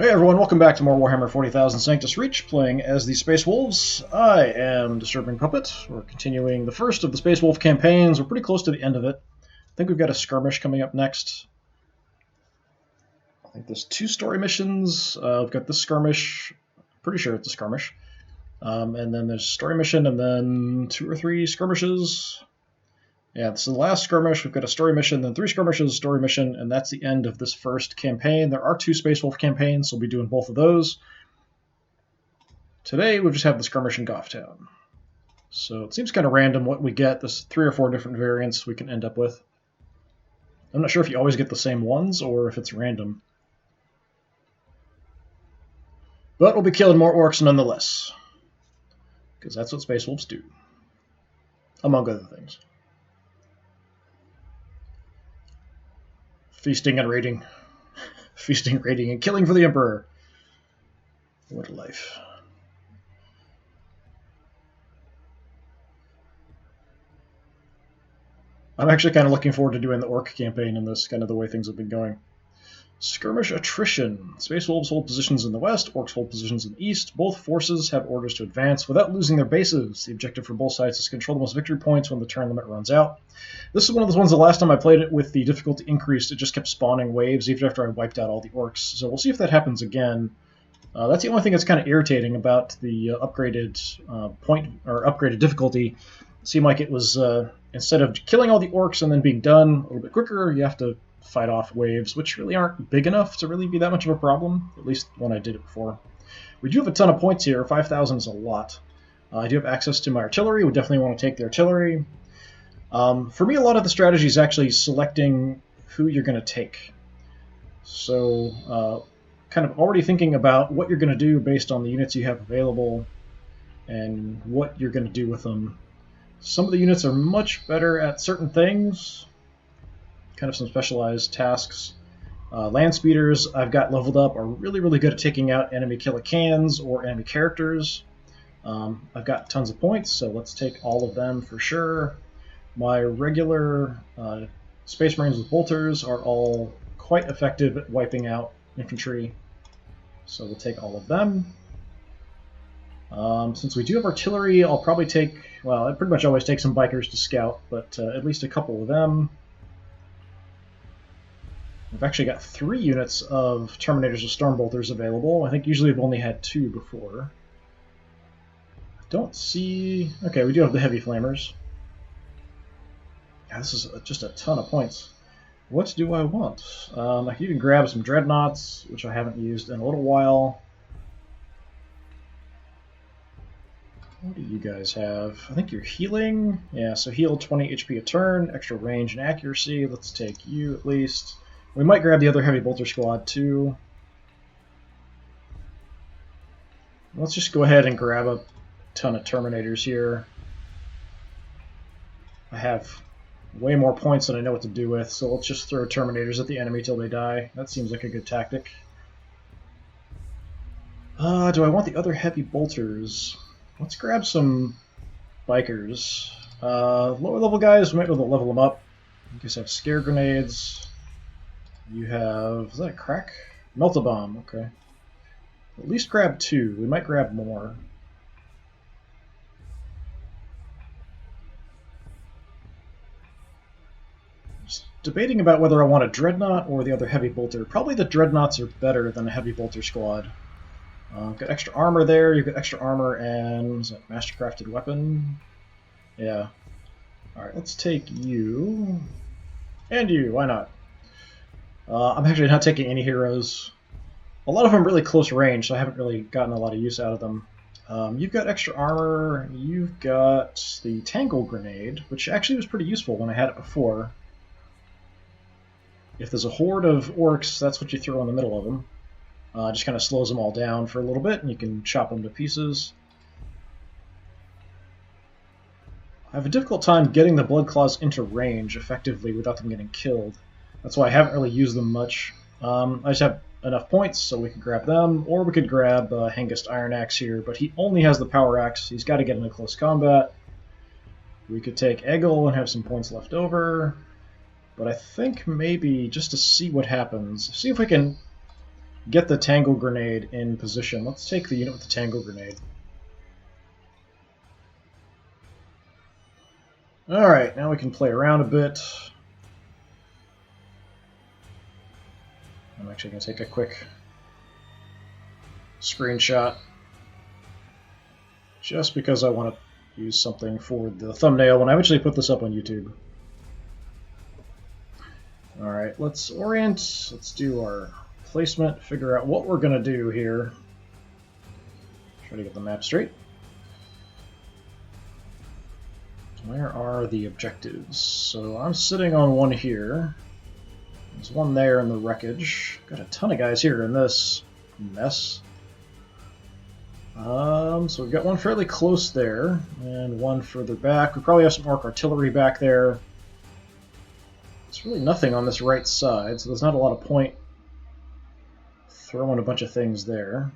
Hey everyone, welcome back to more Warhammer 40,000 Sanctus Reach, playing as the Space Wolves. I am DisturbingPuppet. We're continuing the first of the Space Wolf campaigns. We're pretty close to the end of it. I think we've got a skirmish coming up next. I think there's 2 story missions. We've got this skirmish. Pretty sure it's a skirmish. And then there's a story mission, and then 2 or 3 skirmishes. Yeah, this is the last skirmish. We've got a story mission, then 3 skirmishes, story mission, and that's the end of this first campaign. There are 2 Space Wolf campaigns, so we'll be doing both of those. Today, we just have the skirmish in Gothtown. So it seems kind of random what we get. There's 3 or 4 different variants we can end up with. I'm not sure if you always get the same ones or if it's random. But we'll be killing more orcs nonetheless. Because that's what Space Wolves do. Among other things. Feasting and raiding. Feasting, raiding, and killing for the Emperor. What a life. I'm actually kind of looking forward to doing the Orc campaign in this, kind of the way things have been going. Skirmish attrition. Space Wolves hold positions in the west, Orcs hold positions in the east. Both forces have orders to advance without losing their bases. The objective for both sides is to control the most victory points when the turn limit runs out. This is one of those ones the last time I played it with the difficulty increased, it just kept spawning waves even after I wiped out all the Orcs. So we'll see if that happens again. That's the only thing that's kind of irritating about the upgraded upgraded difficulty. It seemed like it was, instead of killing all the Orcs and then being done a little bit quicker, you have to fight off waves, which really aren't big enough to really be that much of a problem, at least when I did it before. We do have a ton of points here. 5,000 is a lot. I do have access to my artillery. We definitely want to take the artillery. For me, a lot of the strategy is actually selecting who you're going to take. So, kind of already thinking about what you're going to do based on the units you have available and what you're going to do with them. Some of the units are much better at certain things, kind of some specialized tasks. Land speeders I've got leveled up are really, really good at taking out enemy Killicans or enemy characters. I've got tons of points, so let's take all of them for sure. My regular Space Marines with bolters are all quite effective at wiping out infantry, so we'll take all of them. Since we do have artillery, I'll probably take, well, I pretty much always take some bikers to scout, but at least a couple of them. I've actually got 3 units of Terminators with Stormbolters available. I think usually I've only had 2 before. I don't see... Okay, we do have the Heavy Flamers. Yeah, this is just a ton of points. What do I want? I can even grab some Dreadnoughts, which I haven't used in a little while. What do you guys have? I think you're healing. Yeah, so heal 20 HP a turn, extra range and accuracy. Let's take you at least. We might grab the other Heavy Bolter squad too. Let's just go ahead and grab a ton of Terminators here. I have way more points than I know what to do with, so let's just throw Terminators at the enemy till they die. That seems like a good tactic. Do I want the other Heavy Bolters? Let's grab some Bikers. Lower level guys, we might be able to level them up. You guys have Scare Grenades. You have, is that a crack? Melt-a-Bomb, okay. At least grab 2. We might grab more. Just debating about whether I want a Dreadnought or the other Heavy Bolter. Probably the Dreadnoughts are better than a Heavy Bolter squad. Got extra armor there, you've got extra armor and, is that Mastercrafted Weapon? Yeah. Alright, let's take you. And you, why not? I'm actually not taking any heroes. A lot of them really close range, so I haven't really gotten a lot of use out of them. You've got extra armor, you've got the Tangle Grenade, which actually was pretty useful when I had it before. If there's a horde of orcs, that's what you throw in the middle of them. Just kind of slows them all down for a little bit, and you can chop them to pieces. I have a difficult time getting the Blood Claws into range effectively without them getting killed. That's why I haven't really used them much. I just have enough points, so we could grab them, or we could grab Hengist Iron Axe here, but he only has the Power Axe. He's got to get into close combat. We could take Eggle and have some points left over, but I think maybe just to see what happens, see if we can get the Tangle Grenade in position. Let's take the unit with the Tangle Grenade. Alright, now we can play around a bit. I'm actually going to take a quick screenshot just because I want to use something for the thumbnail when I eventually put this up on YouTube. Alright, let's orient, let's do our placement, figure out what we're going to do here. Try to get the map straight. Where are the objectives? So I'm sitting on one here. There's one there in the wreckage. Got a ton of guys here in this mess. So we've got one fairly close there, and one further back. We probably have some orc artillery back there. There's really nothing on this right side, so there's not a lot of point throwing a bunch of things there.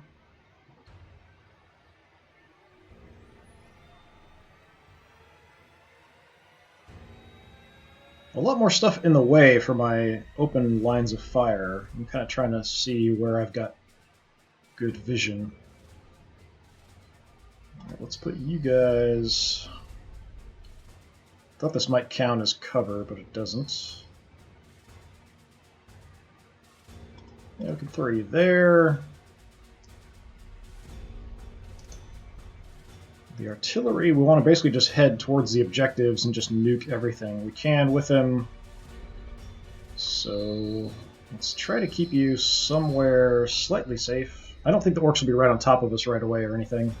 A lot more stuff in the way for my open lines of fire. I'm kind of trying to see where I've got good vision. Alright, let's put you guys... Thought this might count as cover, but it doesn't. Yeah, we can throw you there. The artillery, we want to basically just head towards the objectives and just nuke everything we can with them. So let's try to keep you somewhere slightly safe. I don't think the orcs will be right on top of us right away or anything.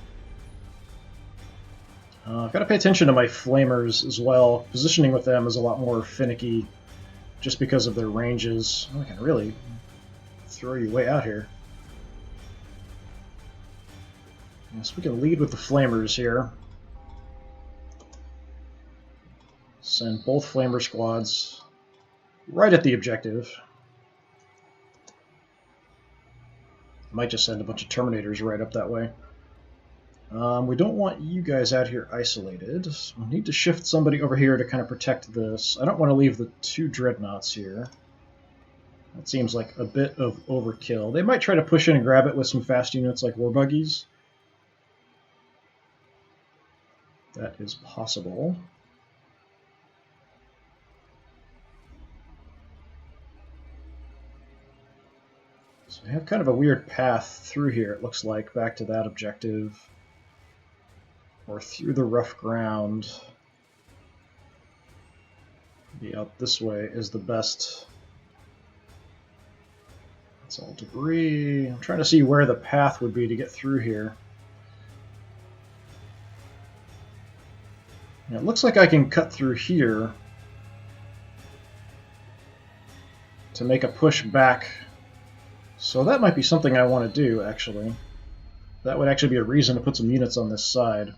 I've got to pay attention to my flamers as well. Positioning with them is a lot more finicky just because of their ranges. I can really throw you way out here. So we can lead with the flamers here. Send both flamer squads right at the objective. Might just send a bunch of terminators right up that way. We don't want you guys out here isolated. So we'll need to shift somebody over here to kind of protect this. I don't want to leave the two dreadnoughts here. That seems like a bit of overkill. They might try to push in and grab it with some fast units like war buggies. That is possible. So we have kind of a weird path through here, it looks like, back to that objective. Or through the rough ground. Maybe out this way is the best. That's all debris. I'm trying to see where the path would be to get through here. It looks like I can cut through here to make a push back. So that might be something I want to do, actually. That would actually be a reason to put some units on this side.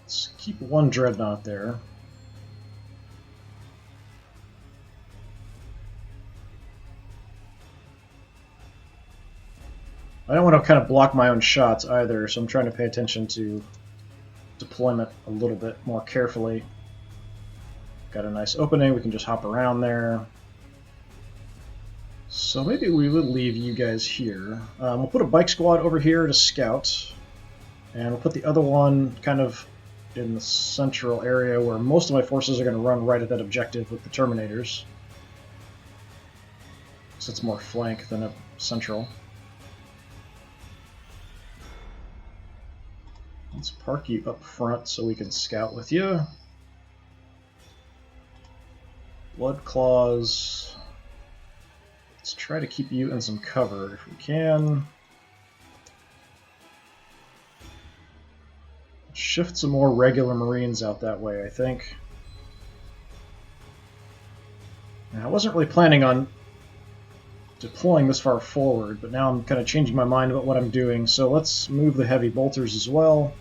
Let's keep one dreadnought there. I don't want to kind of block my own shots either, so I'm trying to pay attention to deployment a little bit more carefully. Got a nice opening, we can just hop around there. So maybe we would leave you guys here. We'll put a bike squad over here to scout, and we'll put the other one kind of in the central area where most of my forces are going to run right at that objective with the Terminators. So it's more flank than a central. Let's park you up front so we can scout with you. Blood Claws. Let's try to keep you in some cover if we can. Shift some more regular Marines out that way, I think. Now, I wasn't really planning on deploying this far forward, but now I'm kind of changing my mind about what I'm doing, so let's move the heavy bolters as well.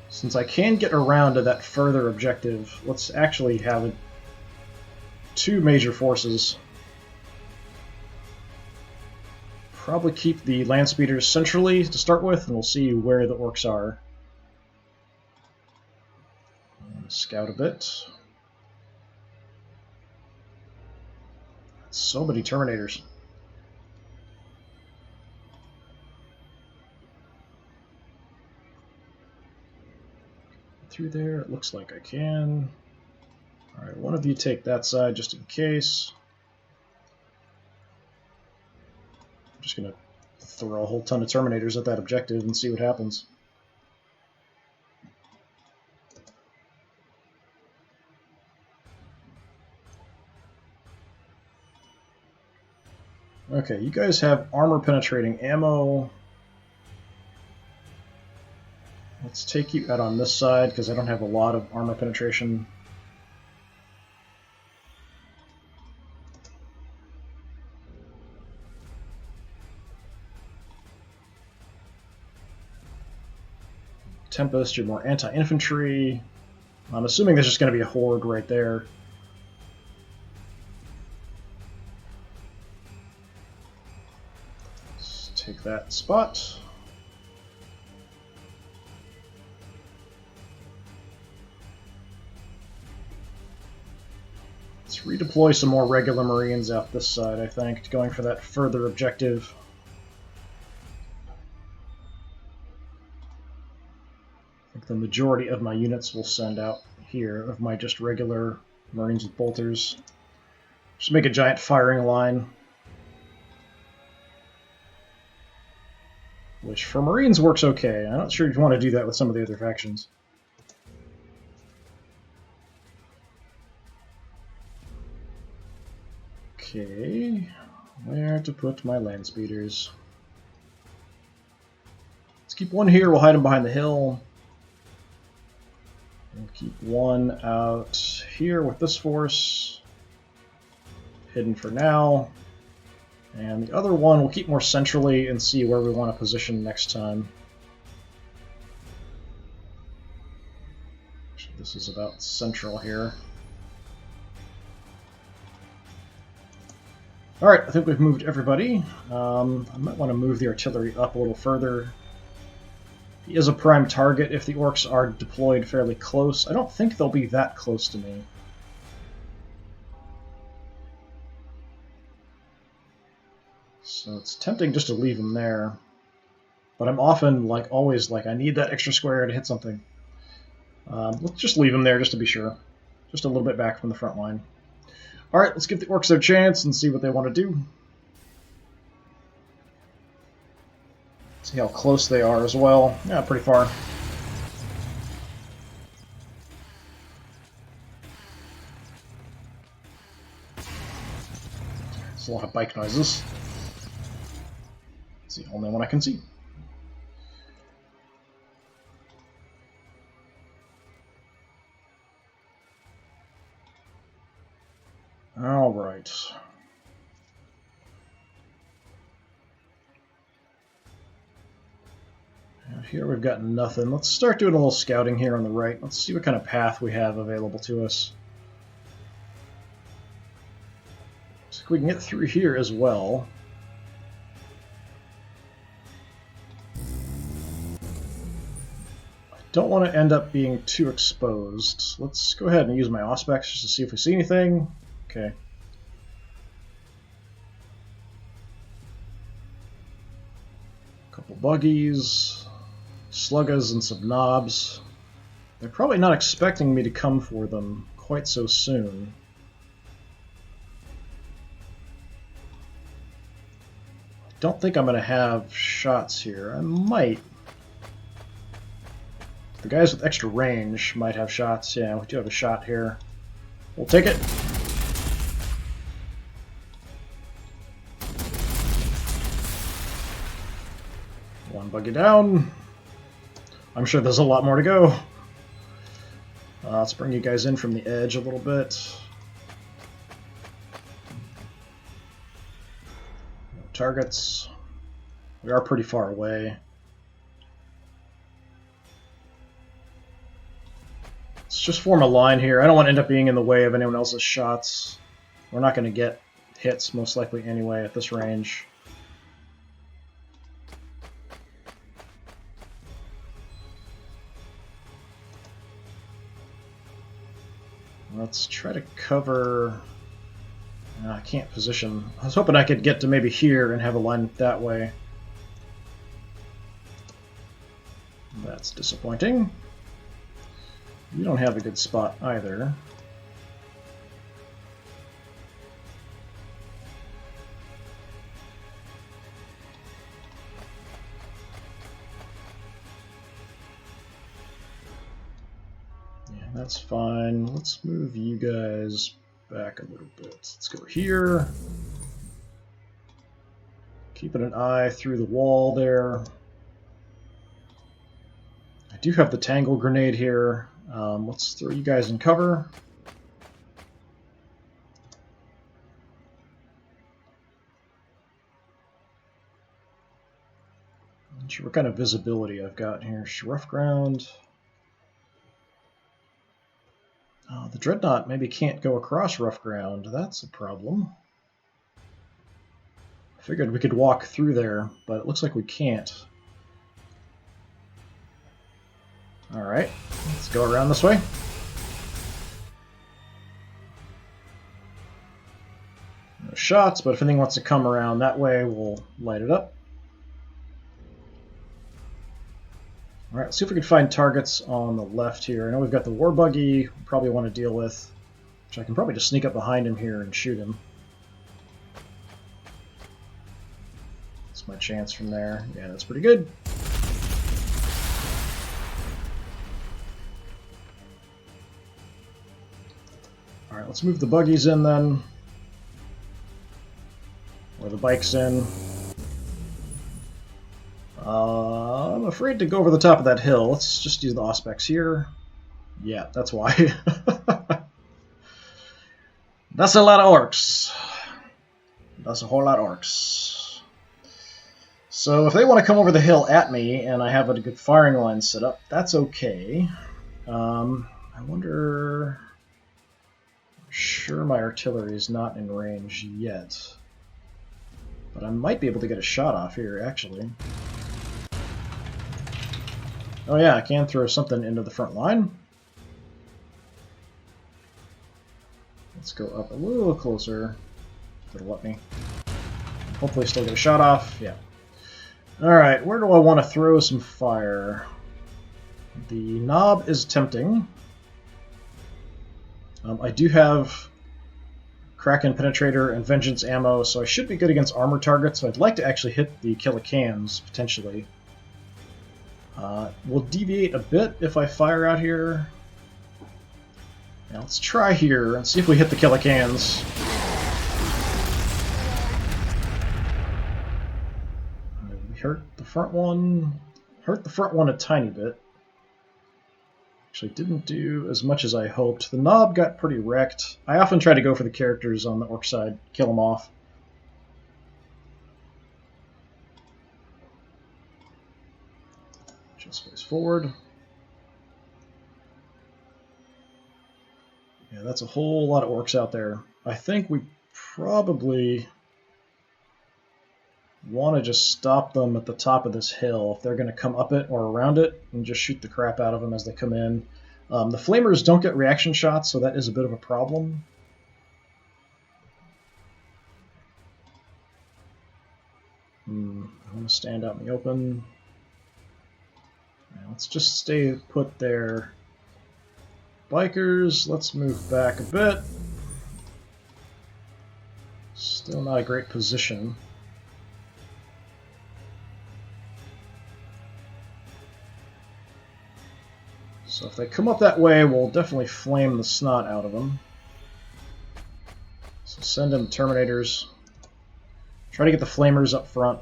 Since I can get around to that further objective, let's actually have two major forces Probably keep the land speeders centrally to start with, and we'll see where the orcs are. Scout a bit. So many Terminators. Through there, it looks like I can. Alright, one of you take that side just in case. I'm just going to throw a whole ton of Terminators at that objective and see what happens. Okay, you guys have armor-penetrating ammo. Let's take you out on this side, because I don't have a lot of armor penetration. Tempest, you're more anti-infantry. I'm assuming there's just going to be a horde right there. Let's take that spot. Let's redeploy some more regular Marines out this side, I think, going for that further objective. I think the majority of my units will send out here, of my just regular Marines with bolters. Just make a giant firing line. Which, for Marines, works okay. I'm not sure if you want to do that with some of the other factions. Okay, where to put my land speeders? Let's keep one here, we'll hide him behind the hill. We'll keep one out here with this force, hidden for now. And the other one we'll keep more centrally and see where we want to position next time. Actually, this is about central here. Alright, I think we've moved everybody. I might want to move the artillery up a little further. He is a prime target if the orcs are deployed fairly close. I don't think they'll be that close to me. So it's tempting just to leave him there. But I'm often, like, always like, I need that extra square to hit something. Let's just leave him there just to be sure. Just a little bit back from the front line. Alright, let's give the orcs their chance and see what they want to do. See how close they are as well. Yeah, pretty far. It's a lot of bike noises. It's the only one I can see. All right. And here we've got nothing. Let's start doing a little scouting here on the right. Let's see what kind of path we have available to us. So we can get through here as well. I don't want to end up being too exposed. Let's go ahead and use my Auspex just to see if we see anything. Okay. Couple buggies, sluggas, and some knobs. They're probably not expecting me to come for them quite so soon. I don't think I'm going to have shots here. I might. The guys with extra range might have shots. Yeah, we do have a shot here. We'll take it. One buggy down. I'm sure there's a lot more to go. Let's bring you guys in from the edge a little bit. No targets. We are pretty far away. Let's just form a line here. I don't want to end up being in the way of anyone else's shots. We're not going to get hits, most likely, anyway, at this range. Let's try to cover... No, I can't position. I was hoping I could get to maybe here and have a line that way. That's disappointing. You don't have a good spot either. Yeah, that's fine. Let's move you guys back a little bit. Let's go here. Keeping an eye through the wall there. I do have the Tangle Grenade here. Let's throw you guys in cover. Not sure what kind of visibility I've got here. Rough ground. Oh, the Dreadnought maybe can't go across rough ground. That's a problem. I figured we could walk through there, but it looks like we can't. Alright, let's go around this way. No shots, but if anything wants to come around that way, we'll light it up. Alright, let's see if we can find targets on the left here. I know we've got the war buggy we probably want to deal with, which I can probably just sneak up behind him here and shoot him. That's my chance from there. Yeah, that's pretty good. Alright, let's move the buggies in then. Or the bikes in. I'm afraid to go over the top of that hill. Let's just use the Auspex here. Yeah, that's why. That's a lot of orcs. That's a whole lot of orcs. So if they want to come over the hill at me and I have a good firing line set up, that's okay. I wonder... Sure, my artillery is not in range yet. But I might be able to get a shot off here, actually. Oh yeah, I can throw something into the front line. Let's go up a little closer. It'll let me. Hopefully still get a shot off. Yeah. Alright, where do I want to throw some fire? The knob is tempting. I do have Kraken Penetrator and Vengeance ammo, so I should be good against armor targets. So I'd like to actually hit the Killicans, potentially. We'll deviate a bit if I fire out here. Now let's try here and see if we hit the Killicans. We hurt the front one. Hurt the front one a tiny bit. Actually didn't do as much as I hoped. The knob got pretty wrecked. I often try to go for the characters on the orc side, kill them off. Just face forward. Yeah, that's a whole lot of orcs out there. I think we probably want to just stop them at the top of this hill if they're going to come up it or around it, and just shoot the crap out of them as they come in. The flamers don't get reaction shots, so that is a bit of a problem. I want to stand out in the open. Now, let's just stay put there. Bikers, let's move back a bit. Still not a great position. So if they come up that way, we'll definitely flame the snot out of them. So send in the Terminators. Try to get the flamers up front.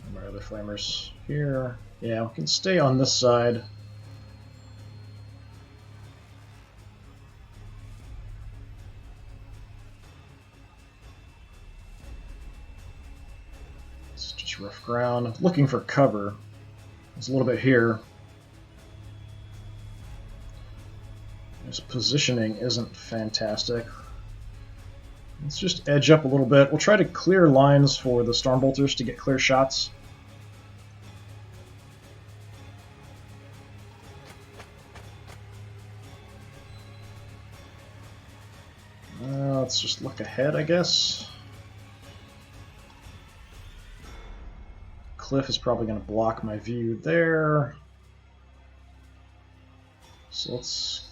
And my other flamers here. Yeah, we can stay on this side. It's just rough ground. Looking for cover. There's a little bit here. His positioning isn't fantastic. Let's just edge up a little bit. We'll try to clear lines for the Stormbolters to get clear shots. let's just look ahead, I guess. Cliff is probably going to block my view there. So let's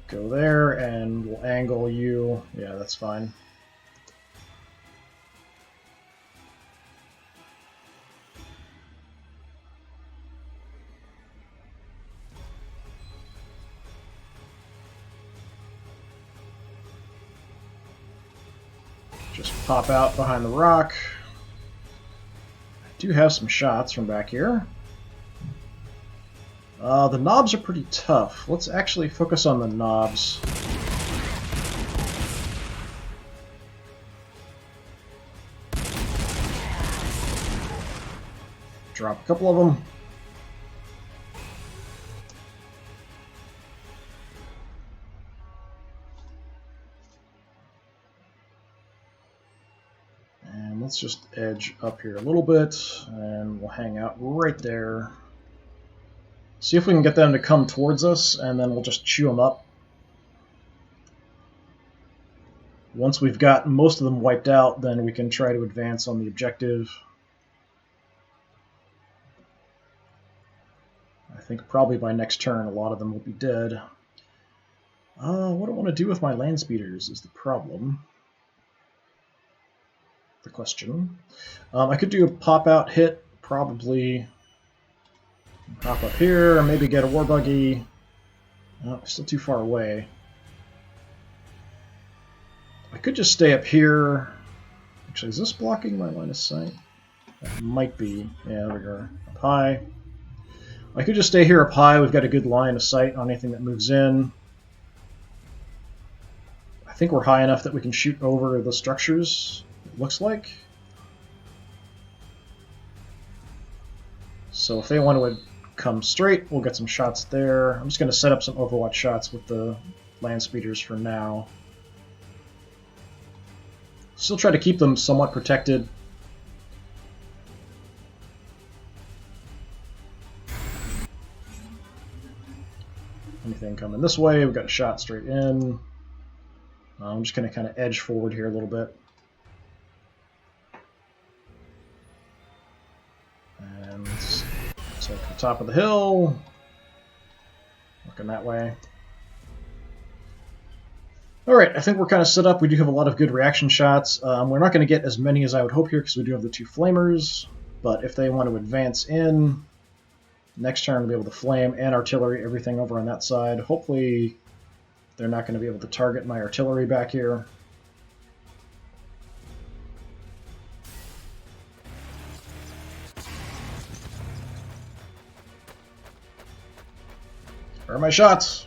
go there, and we'll angle you. Yeah, that's fine. Just pop out behind the rock. I do have some shots from back here. The knobs are pretty tough. Let's actually focus on the knobs. Drop a couple of them. And let's just edge up here a little bit, and we'll hang out right there. See if we can get them to come towards us, and then we'll just chew them up. Once we've got most of them wiped out, then we can try to advance on the objective. I think probably by next turn a lot of them will be dead. What do I want to do with my land speeders is the problem. The question. I could do a pop-out hit, probably hop up here, maybe get a war buggy. Oh, still too far away. I could just stay up here. Actually, is this blocking my line of sight? That might be. Yeah, there we go. Up high. I could just stay here up high. We've got a good line of sight on anything that moves in. I think we're high enough that we can shoot over the structures, it looks like. So if they want to come straight, we'll get some shots there. I'm just going to set up some Overwatch shots with the land speeders for now. Still try to keep them somewhat protected. Anything coming this way, we've got a shot straight in. I'm just going to kind of edge forward here a little bit. And let's take the top of the hill. Looking that way. Alright, I think we're kind of set up. We do have a lot of good reaction shots. We're not going to get as many as I would hope here because we do have the two flamers. But if they want to advance in, next turn we'll be able to flame and artillery everything over on that side. Hopefully they're not going to be able to target my artillery back here. Where are my shots?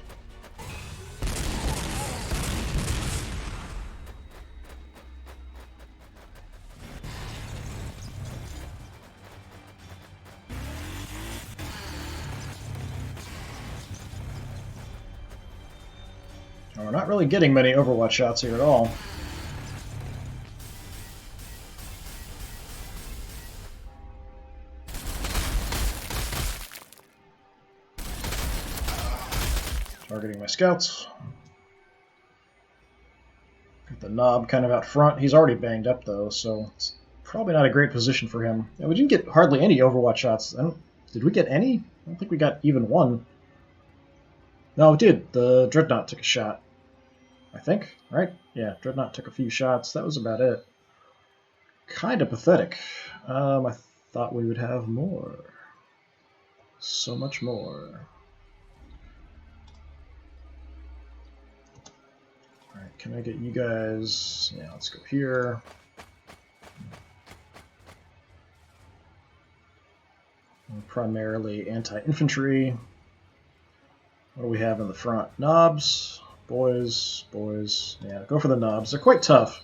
We're not really getting many Overwatch shots here at all. Targeting my scouts. Got the knob kind of out front. He's already banged up though, so it's probably not a great position for him. Yeah, we didn't get hardly any Overwatch shots. Did we get any? I don't think we got even one. No, we did. The Dreadnought took a shot. I think, right? Yeah, Dreadnought took a few shots. That was about it. Kind of pathetic. I thought we would have more. So much more. Alright, can I get you guys... Yeah, let's go here. Primarily anti-infantry. What do we have in the front? Knobs. Boys. Yeah, go for the knobs. They're quite tough.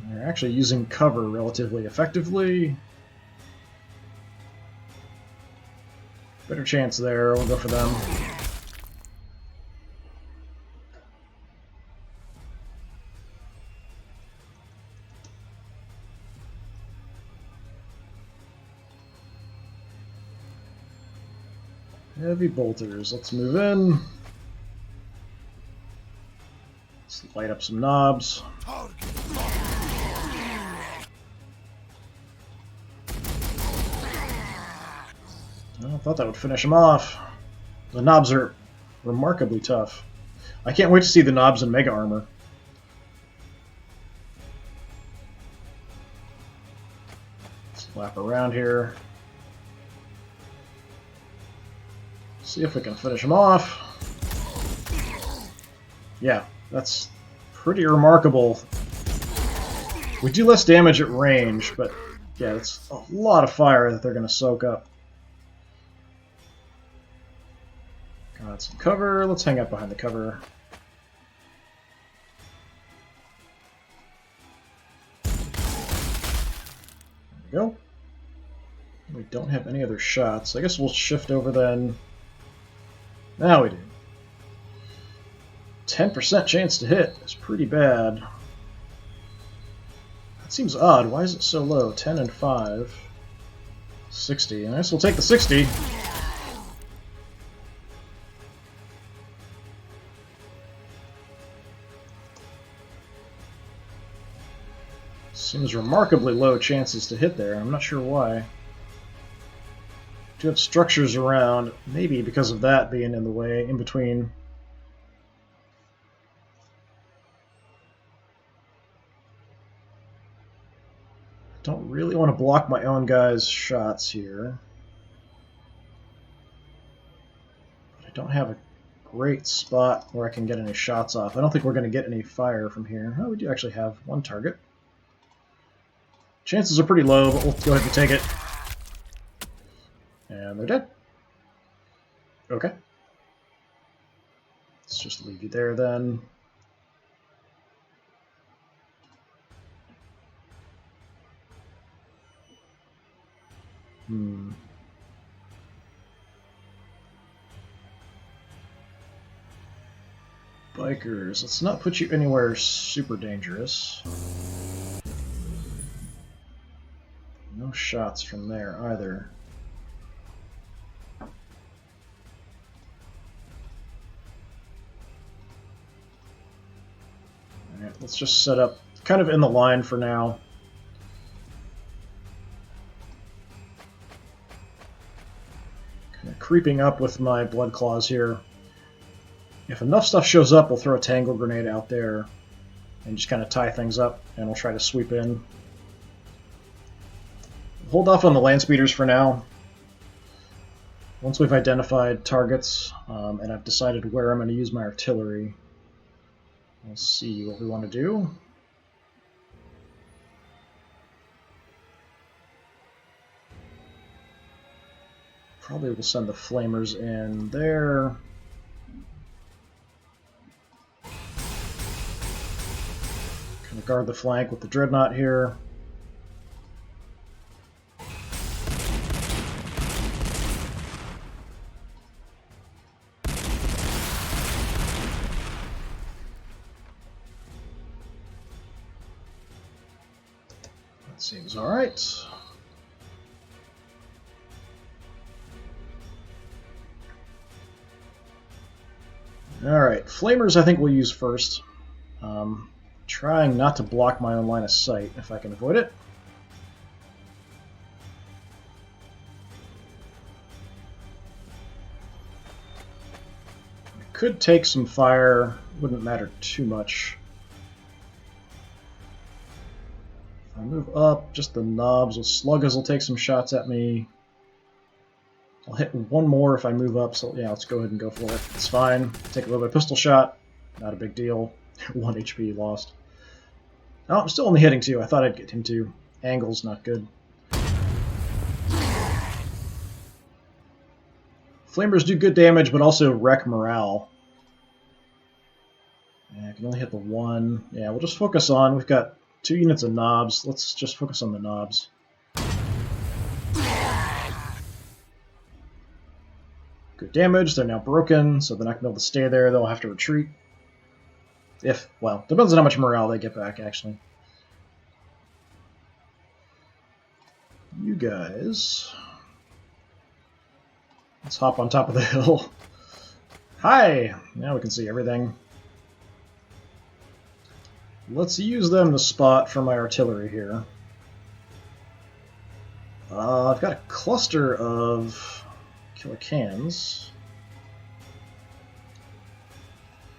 They're actually using cover relatively effectively. Better chance there. We'll go for them. Heavy bolters. Let's move in. Let's light up some knobs. I thought that would finish him off. The knobs are remarkably tough. I can't wait to see the knobs in Mega Armor. Let's lap around here. See if we can finish him off. Yeah, that's pretty remarkable. We do less damage at range, but yeah, it's a lot of fire that they're going to soak up. Got some cover. Let's hang out behind the cover. There we go. We don't have any other shots. I guess we'll shift over then. Now we do. 10% chance to hit. That's pretty bad. That seems odd. Why is it so low? 10 and 5. 60. I guess we'll take the 60. Seems remarkably low chances to hit there. I'm not sure why. Do have structures around, maybe because of that being in the way, in between. Don't really want to block my own guys' shots here. But I don't have a great spot where I can get any shots off. I don't think we're going to get any fire from here. Oh, we do actually have one target. Chances are pretty low, but we'll go ahead and take it. And they're dead. Okay. Let's just leave you there then. Bikers. Let's not put you anywhere super dangerous. No shots from there either. Alright, let's just set up kind of in the line for now. Kind of creeping up with my blood claws here. If enough stuff shows up, we'll throw a tangle grenade out there and just kind of tie things up, and we'll try to sweep in. Hold off on the land speeders for now. Once we've identified targets and I've decided where I'm going to use my artillery, we'll see what we want to do. Probably we'll send the flamers in there. Kind of guard the flank with the dreadnought here. Seems alright. Alright, flamers I think we'll use first. Trying not to block my own line of sight if I can avoid it. I could take some fire, wouldn't matter too much. I move up, just the knobs. Sluggers will take some shots at me. I'll hit one more if I move up, so yeah, let's go ahead and go for it. It's fine. Take a little bit of pistol shot. Not a big deal. 1 HP lost. Oh, I'm still only hitting 2. I thought I'd get him 2. Angle's not good. Flamers do good damage, but also wreck morale. Yeah, I can only hit the 1. Yeah, we'll just focus on... We've got 2 units of knobs. Let's just focus on the knobs. Good damage. They're now broken, so they're not going to be able to stay there. They'll have to retreat. Well, depends on how much morale they get back, actually. You guys... Let's hop on top of the hill. Hi! Now we can see everything. Let's use them to spot for my artillery here. I've got a cluster of killer cans.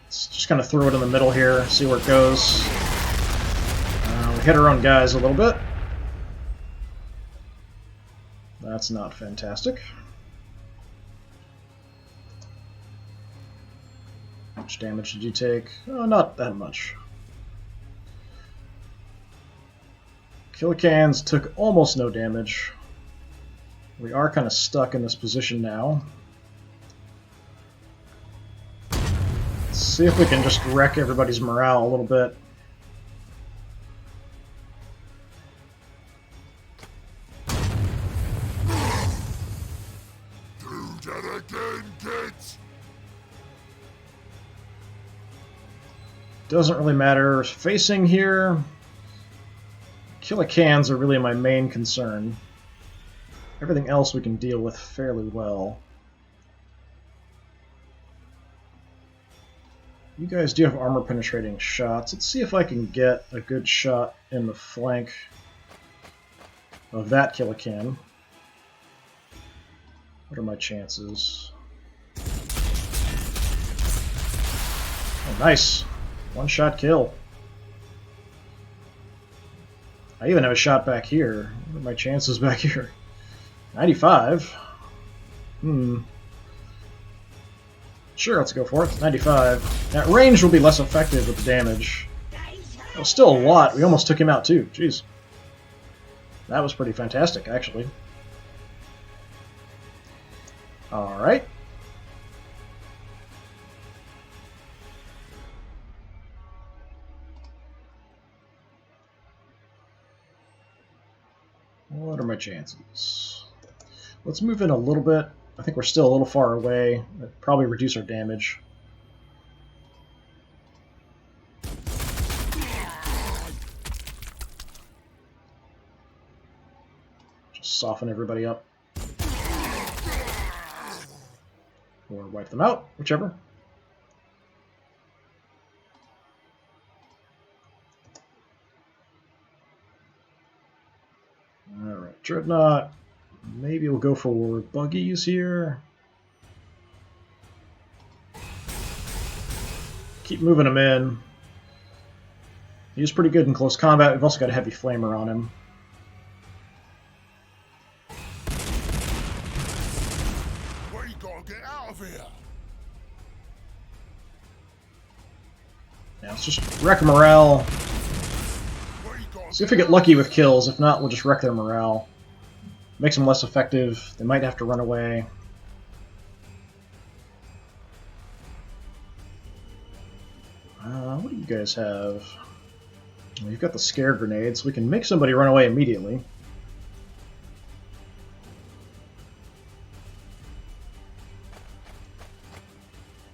Let's just kind of throw it in the middle here, see where it goes. We hit our own guys a little bit. That's not fantastic. How much damage did you take? Oh, not that much. Killer cans took almost no damage. We are kind of stuck in this position now. Let's see if we can just wreck everybody's morale a little bit. Do that again, kids! Doesn't really matter. Facing here, killer cans are really my main concern. Everything else we can deal with fairly well. You guys do have armor-penetrating shots. Let's see if I can get a good shot in the flank of that killer can. What are my chances? Oh, nice. One-shot kill. I even have a shot back here. What are my chances back here? 95. Sure, let's go for it. 95. That range will be less effective with the damage. That was still a lot. We almost took him out too. Jeez. That was pretty fantastic, actually. Alright. What are my chances? Let's move in a little bit. I think we're still a little far away. That'd probably reduce our damage. Just soften everybody up. Or wipe them out, whichever. Alright, Dreadnought. Maybe we'll go for buggies here. Keep moving him in. He's pretty good in close combat. We've also got a heavy flamer on him. We gotta get out of here! Now let's just wreck morale. See if we get lucky with kills. If not, we'll just wreck their morale. Makes them less effective. They might have to run away. What do you guys have? Well, you've got the scare grenades. We can make somebody run away immediately.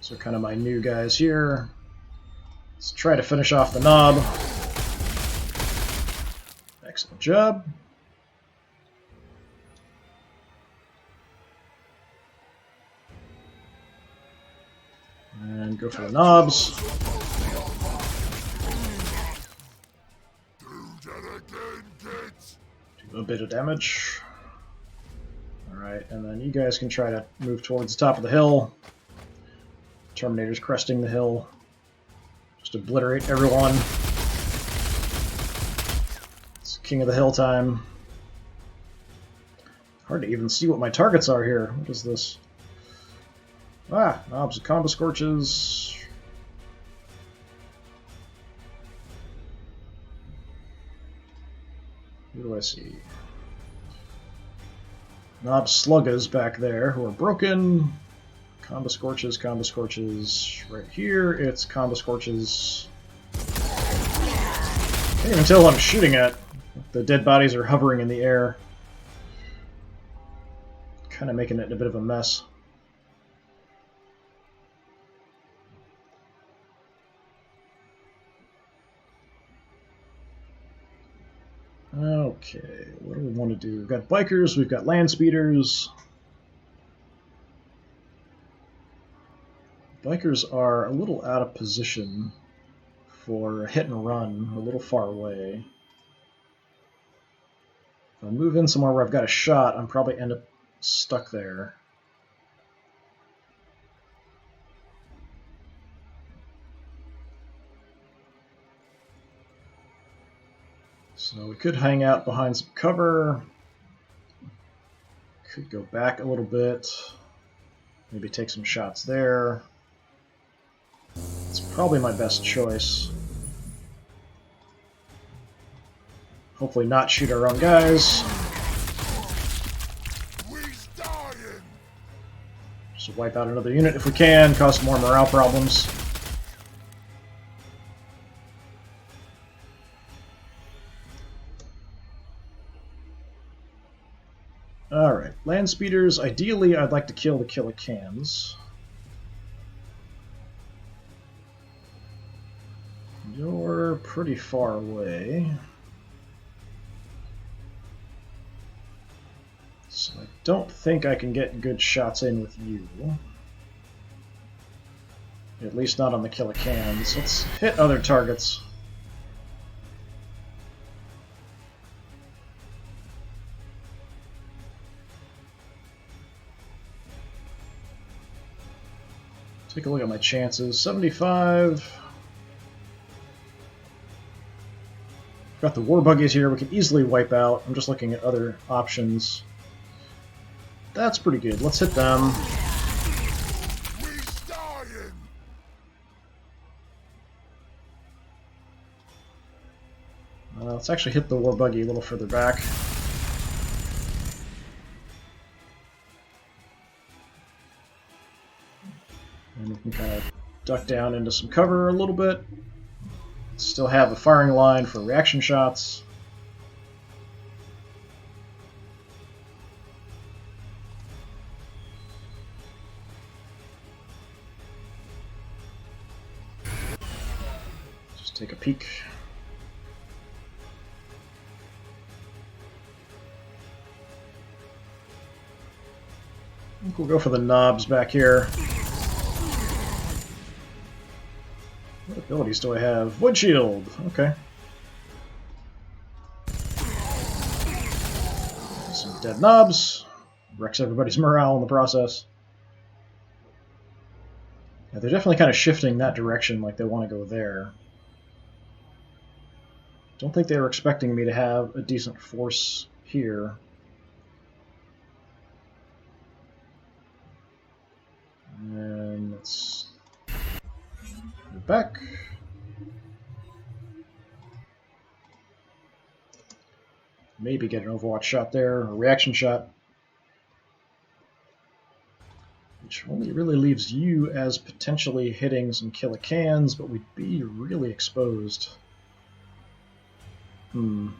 So kind of my new guys here. Let's try to finish off the knob. Excellent job. And go for the knobs. Do a bit of damage. Alright, and then you guys can try to move towards the top of the hill. Terminator's cresting the hill. Just obliterate everyone. It's King of the Hill time. Hard to even see what my targets are here. What is this? Ah, knobs of combo scorches. Who do I see? Knob sluggas back there who are broken. Combo scorches, combo scorches. Right here, it's combo scorches. Can't even tell what I'm shooting at. The dead bodies are hovering in the air. Kind of making it a bit of a mess. Okay, what do we want to do? We've got bikers, we've got land speeders. Bikers are a little out of position for a hit and run, a little far away. If I move in somewhere where I've got a shot, I'm probably end up stuck there. So we could hang out behind some cover. Could go back a little bit. Maybe take some shots there. It's probably my best choice. Hopefully not shoot our own guys. Just wipe out another unit if we can, cause some more morale problems. Alright, land speeders. Ideally, I'd like to kill the Killicans. You're pretty far away. So I don't think I can get good shots in with you. At least not on the Killicans. Let's hit other targets. Take a look at my chances. 75. Got the war buggies here we can easily wipe out. I'm just looking at other options. That's pretty good. Let's hit them. Let's actually hit the war buggy a little further back. And we can kind of duck down into some cover a little bit. Still have a firing line for reaction shots. Just take a peek. I think we'll go for the knobs back here. What abilities do I have? Wood shield! Okay. Some dead knobs. Wrecks everybody's morale in the process. Yeah, they're definitely kind of shifting that direction, like they want to go there. Don't think they were expecting me to have a decent force here. And let's move back. Maybe get an Overwatch shot there, a reaction shot. Which only really leaves you as potentially hitting some Killicans, but we'd be really exposed. If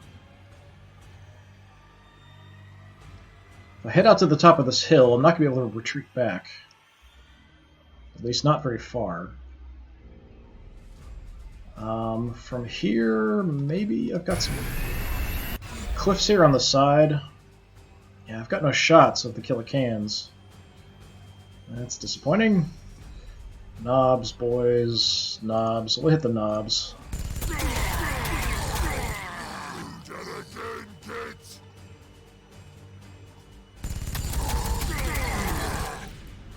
I head out to the top of this hill, I'm not going to be able to retreat back. At least not very far. From here, maybe I've got some cliffs here on the side. Yeah, I've got no shots of the Killicans. That's disappointing. Knobs, boys. Knobs. We'll hit the knobs.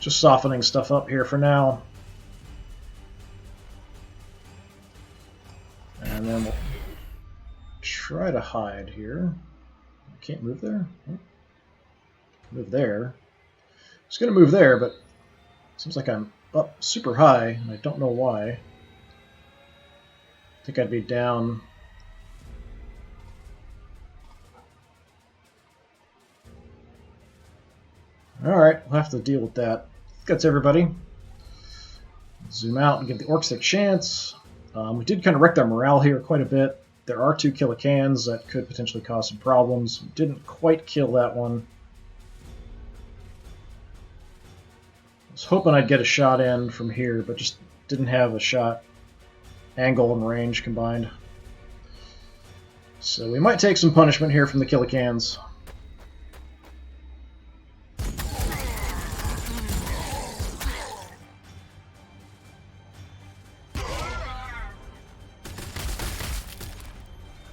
Just softening stuff up here for now. And then we'll try to hide here. Can't move there? Move there. I was going to move there, but it seems like I'm up super high, and I don't know why. I think I'd be down. Alright, we'll have to deal with that. That's everybody. Zoom out and give the orcs a chance. We did kind of wreck their morale here quite a bit. There are 2 Killicans that could potentially cause some problems. We didn't quite kill that one. I was hoping I'd get a shot in from here, but just didn't have a shot angle and range combined. So we might take some punishment here from the Killicans.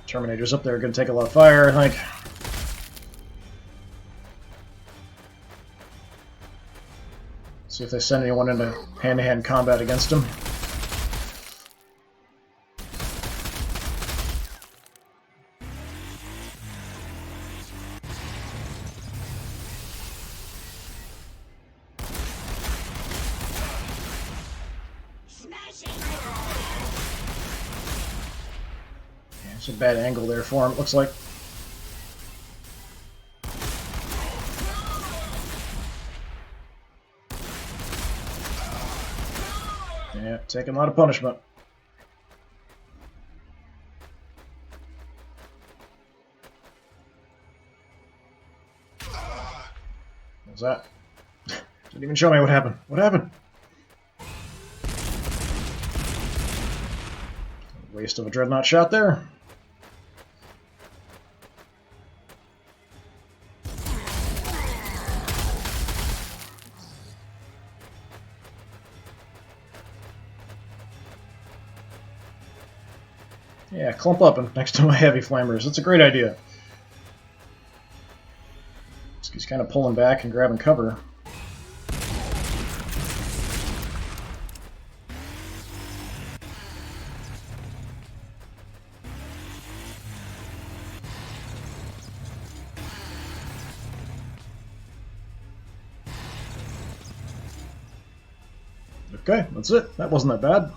Terminators up there are going to take a lot of fire, I think. See if they send anyone into hand-to-hand combat against him. Yeah, it's a bad angle there for him, it looks like. Yeah, taking a lot of punishment. What was that? Didn't even show me what happened. What happened? Waste of a dreadnought shot there. Yeah, clump up next to my heavy flammers. It's a great idea. He's kind of pulling back and grabbing cover. Okay, that's it. That wasn't that bad.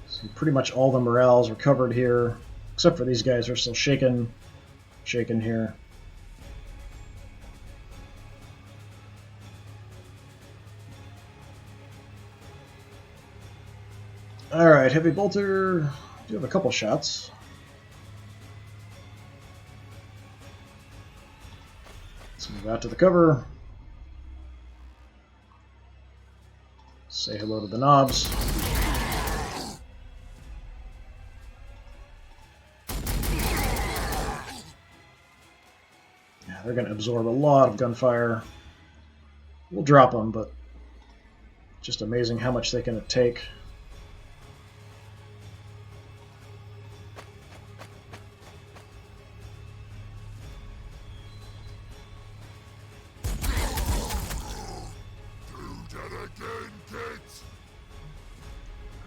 So pretty much all the morales are covered here, except for these guys who are still shaking here. Alright, Heavy Bolter. Do have a couple shots. Let's move out to the cover. Say hello to the knobs. Yeah, they're going to absorb a lot of gunfire. We'll drop them, but just amazing how much they can take.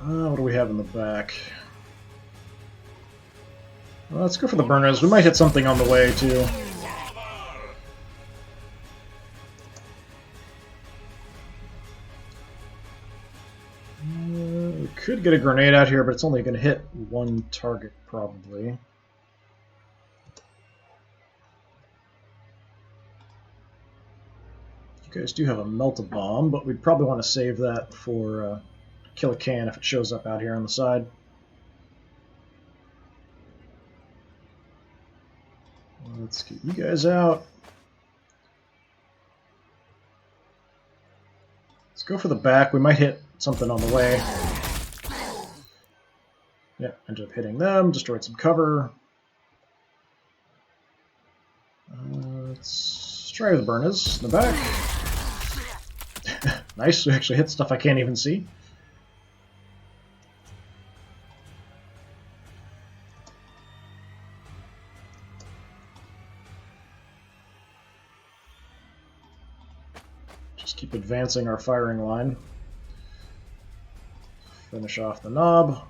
What do we have in the back? Well, let's go for the burners. We might hit something on the way, too. We could get a grenade out here, but it's only going to hit one target, probably. You guys do have a melt-a-bomb, but we'd probably want to save that for kill a can if it shows up out here on the side. Let's get you guys out. Let's go for the back. We might hit something on the way. Yeah, ended up hitting them, destroyed some cover. Let's try the burners in the back. Nice, we actually hit stuff I can't even see. Just keep advancing our firing line. Finish off the knob.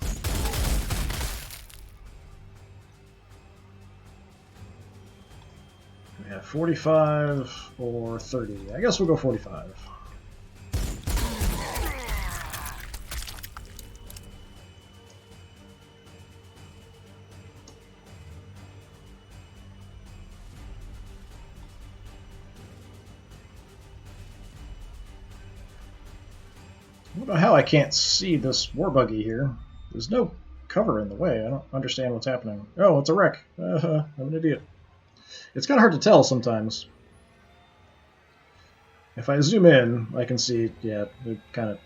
We have 45 or 30. I guess we'll go 45. I don't know how I can't see this war buggy here. There's no cover in the way. I don't understand what's happening. Oh, it's a wreck. I'm an idiot. It's kind of hard to tell sometimes. If I zoom in, I can see, yeah, they're kind of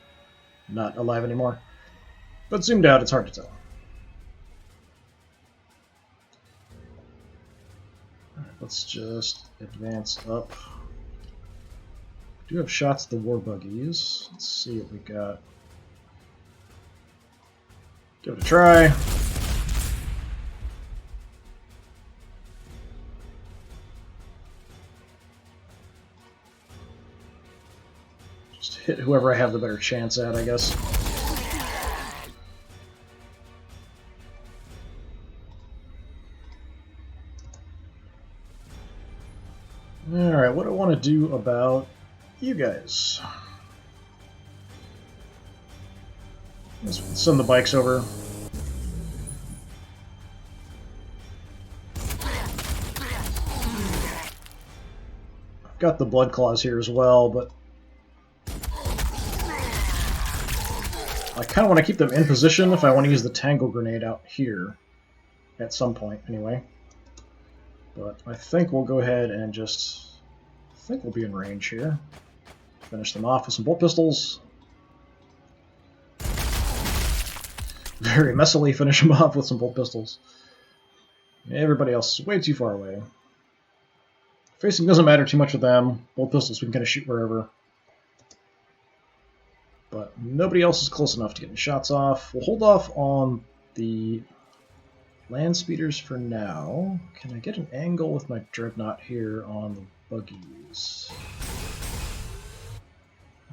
not alive anymore. But zoomed out, it's hard to tell. All right, let's just advance up. Do have shots at the war buggies. Let's see what we got. Give it a try. Just hit whoever I have the better chance at, I guess. Alright, what do I want to do about you guys? Let's send the bikes over. I've got the blood claws here as well, but I kind of want to keep them in position if I want to use the tangle grenade out here at some point, anyway. But I think we'll go ahead and just... I think we'll be in range here. Finish them off with some bolt pistols. Very messily finish them off with some bolt pistols. Everybody else is way too far away. Facing doesn't matter too much with them. Bolt pistols we can kind of shoot wherever. But nobody else is close enough to get any shots off. We'll hold off on the land speeders for now. Can I get an angle with my dreadnought here on the buggies?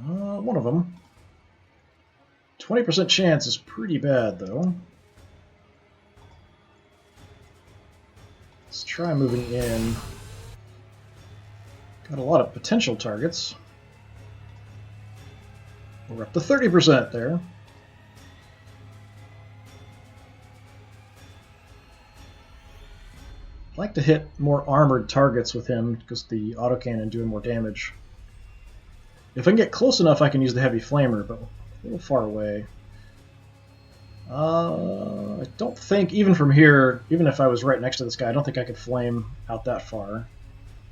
One of them. 20% chance is pretty bad, though. Let's try moving in. Got a lot of potential targets. We're up to 30% there. I'd like to hit more armored targets with him because the autocannon doing more damage. If I can get close enough, I can use the heavy flamer, but a little far away. I don't think, even from here, even if I was right next to this guy, I don't think I could flame out that far.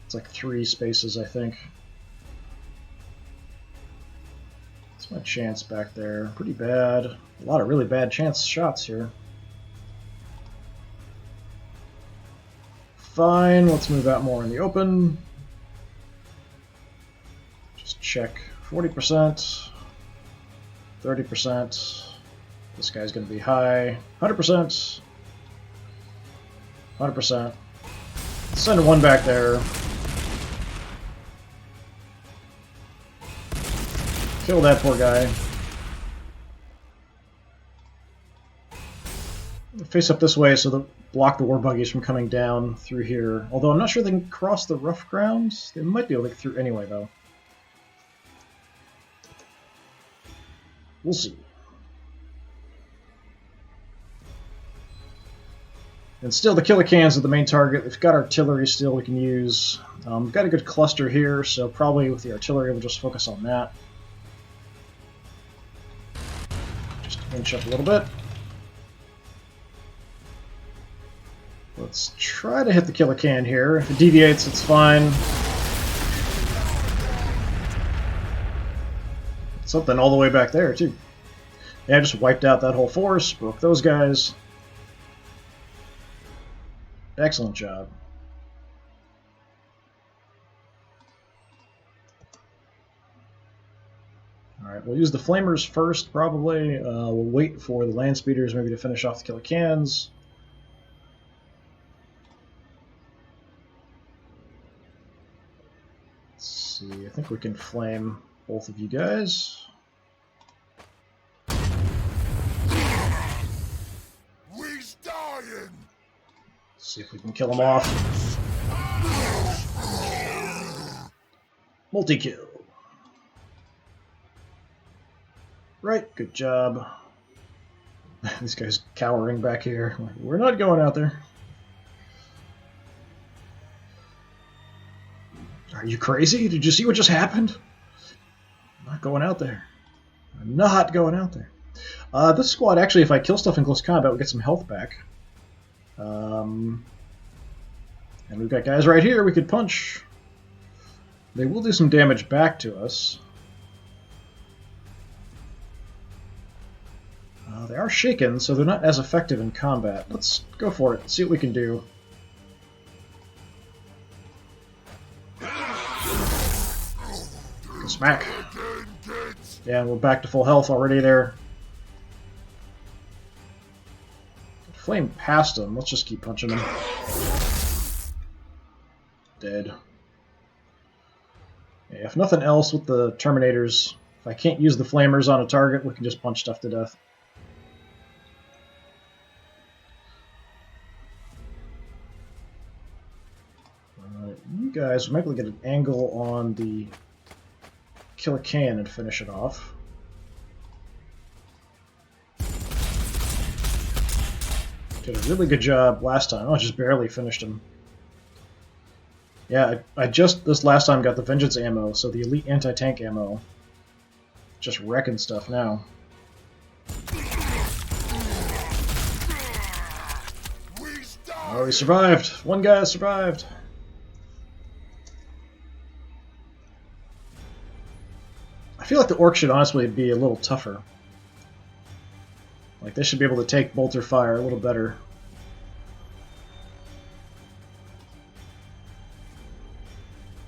It's like 3 spaces, I think. What's my chance back there? Pretty bad. A lot of really bad chance shots here. Fine, let's move out more in the open. Just check 40%, 30%. This guy's going to be high. 100%. 100%. Send one back there. Kill that poor guy. Face up this way so that block the war buggies from coming down through here. Although I'm not sure they can cross the rough ground. They might be able to get through anyway, though. We'll see. And still, the killer cans are the main target. We've got artillery still we can use. We've got a good cluster here, so probably with the artillery we'll just focus on that. Just inch up a little bit. Let's try to hit the killer can here. If it deviates, it's fine. Something all the way back there, too. Yeah, I just wiped out that whole force, broke those guys. Excellent job. Alright, we'll use the flamers first, probably. We'll wait for the land speeders maybe to finish off the killer cans. I think we can flame both of you guys. We's dying. See if we can kill them off. Multi-kill. Right, good job. This guy's cowering back here. We're not going out there. Are you crazy? Did you see what just happened? I'm not going out there. I'm not going out there. This squad, actually, if I kill stuff in close combat, we'll get some health back. And we've got guys right here we could punch. They will do some damage back to us. They are shaken, so they're not as effective in combat. Let's go for it, see what we can do. Smack. Again, kids. Yeah, we're back to full health already there. Flame past him. Let's just keep punching him. Dead. Yeah, if nothing else with the Terminators, if I can't use the flamers on a target, we can just punch stuff to death. You guys might be able to get an angle on the Killer Can and finish it off. Did a really good job last time. Oh, I just barely finished him. Yeah, I just this last time got the Vengeance ammo, so the Elite Anti-Tank ammo. Just wrecking stuff now. Oh, he survived! One guy survived! I feel like the Orcs should honestly be a little tougher. Like, they should be able to take bolter fire a little better.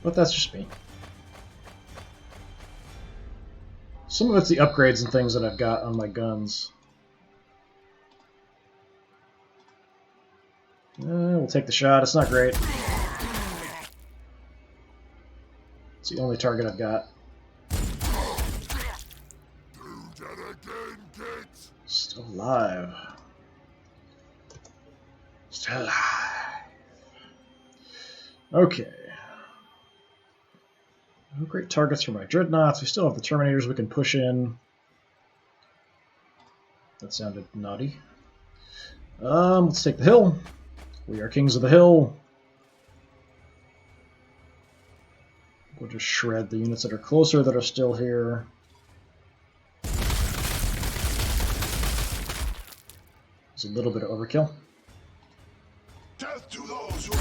But that's just me. Some of it's the upgrades and things that I've got on my guns. We'll take the shot. It's not great. It's the only target I've got. Still alive. Still alive. Okay. No great targets for my dreadnoughts. We still have the Terminators we can push in. That sounded naughty. Let's take the hill. We are kings of the hill. We'll just shred the units that are closer that are still here. It's a little bit of overkill. Death to those who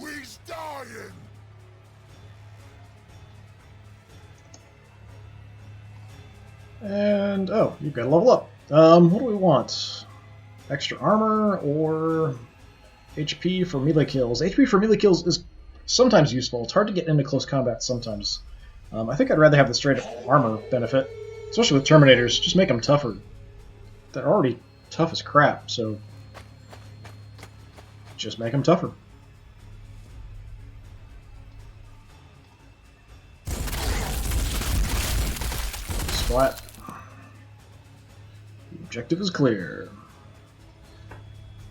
we's dying. And oh, you've got to level up. What do we want? Extra armor or HP for melee kills? HP for melee kills is sometimes useful. It's hard to get into close combat sometimes. I think I'd rather have the straight up armor benefit, especially with Terminators. Just make them tougher. They're already tough as crap, so just make them tougher. Splat. The objective is clear.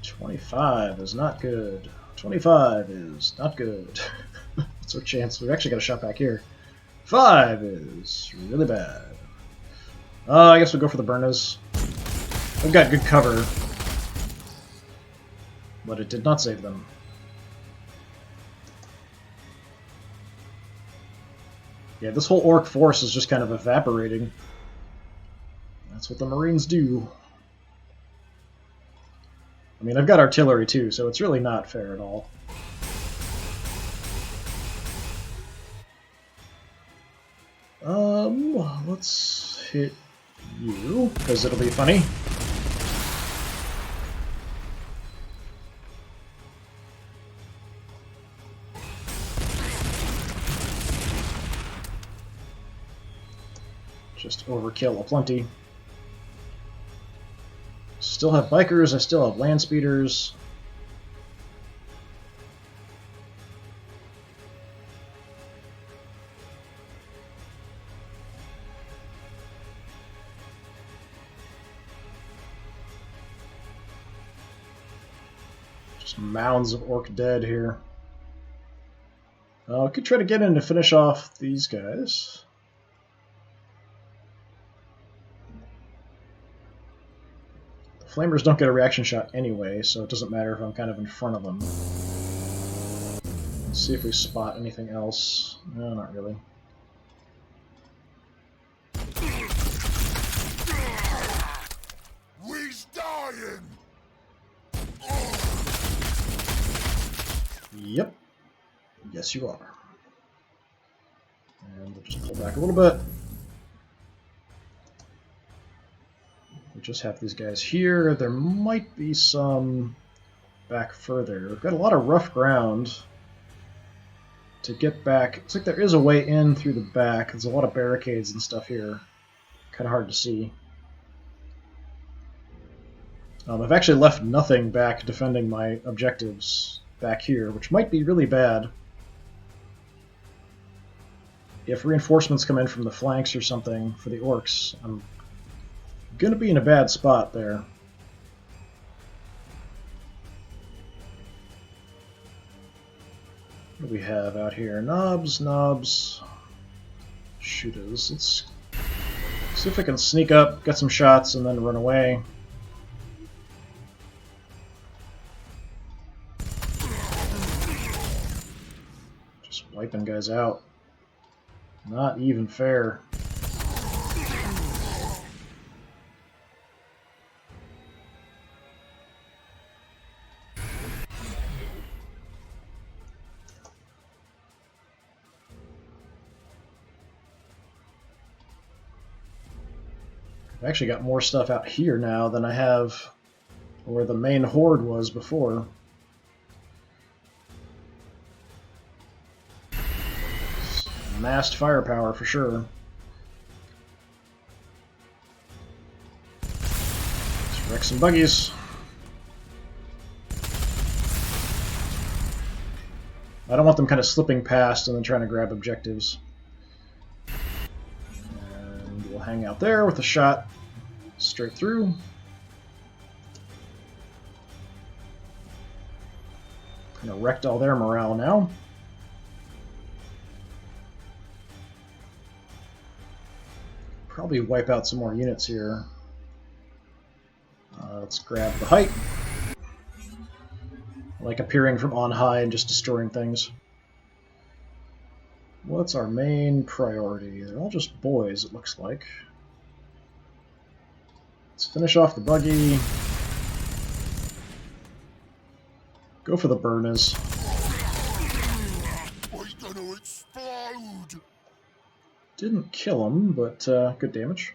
25 is not good. 25 is not good. What's our chance? We've actually got a shot back here. 5 is really bad. I guess we'll go for the Burners. They've got good cover, but it did not save them. Yeah, this whole Orc force is just kind of evaporating. That's what the Marines do. I mean, I've got artillery too, so it's really not fair at all. Let's hit you, because it'll be funny. Just overkill aplenty. Still have bikers, I still have land speeders. Just mounds of orc dead here. I could try to get in to finish off these guys. Flamers don't get a reaction shot anyway, so it doesn't matter if I'm kind of in front of them. Let's see if we spot anything else. No, not really. We's dying. Yep. Yes, you are. And we'll just pull back a little bit. We just have these guys here. There might be some back further. We've got a lot of rough ground. to get back. Looks like there is a way in through the back. There's a lot of barricades and stuff here. Kind of hard to see. I've actually left nothing back defending my objectives back here, which might be really bad. If reinforcements come in from the flanks or something for the orcs, I'm going to be in a bad spot there. What do we have out here? Knobs, shooters. Let's see if I can sneak up, get some shots, and then run away. Just wiping guys out. Not even fair. I've actually got more stuff out here now than I have where the main horde was before. Massed firepower for sure. Let's wreck some buggies. I don't want them kind of slipping past and then trying to grab objectives. And we'll hang out there with a shot straight through. Kind of wrecked all their morale now. Probably wipe out some more units here. Let's grab the height. I like appearing from on high and just destroying things. What's our main priority? They're all just boys, it looks like. Let's finish off the buggy. Go for the burners. We're gonna explode! Didn't kill him, but good damage.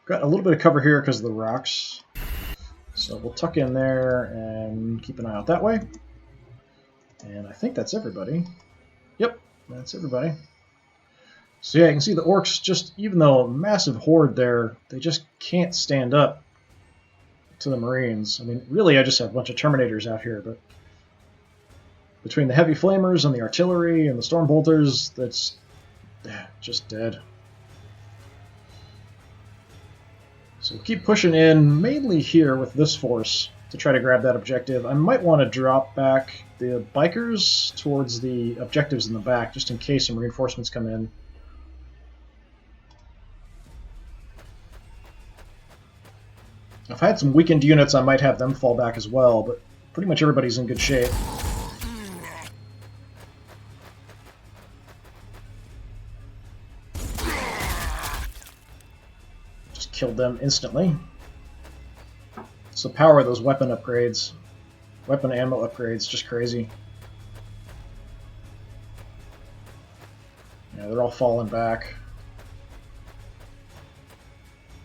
Got a little bit of cover here because of the rocks. So we'll tuck in there and keep an eye out that way. And I think that's everybody. Yep, that's everybody. So yeah, you can see the orcs just, even though a massive horde there, they just can't stand up to the Marines. I mean, really I just have a bunch of Terminators out here, but between the heavy flamers and the artillery and the storm bolters, that's just dead. So keep pushing in, mainly here with this force, to try to grab that objective. I might want to drop back the bikers towards the objectives in the back, just in case some reinforcements come in. If I had some weakened units, I might have them fall back as well, but pretty much everybody's in good shape. Killed them instantly. It's the power of those weapon upgrades. Weapon ammo upgrades, just crazy. Yeah, they're all falling back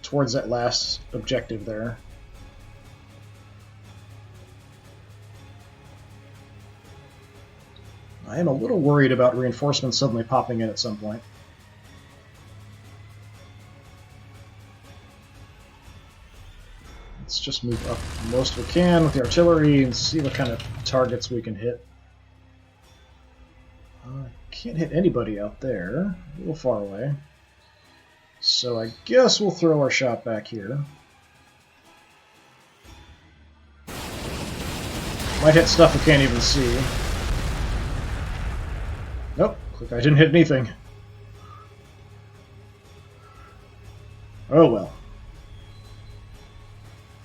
towards that last objective there. I am a little worried about reinforcements suddenly popping in at some point. Let's just move up the most we can with the artillery and see what kind of targets we can hit. Can't hit anybody out there. A little far away. So I guess we'll throw our shot back here. Might hit stuff we can't even see. Nope, look, I didn't hit anything. Oh well.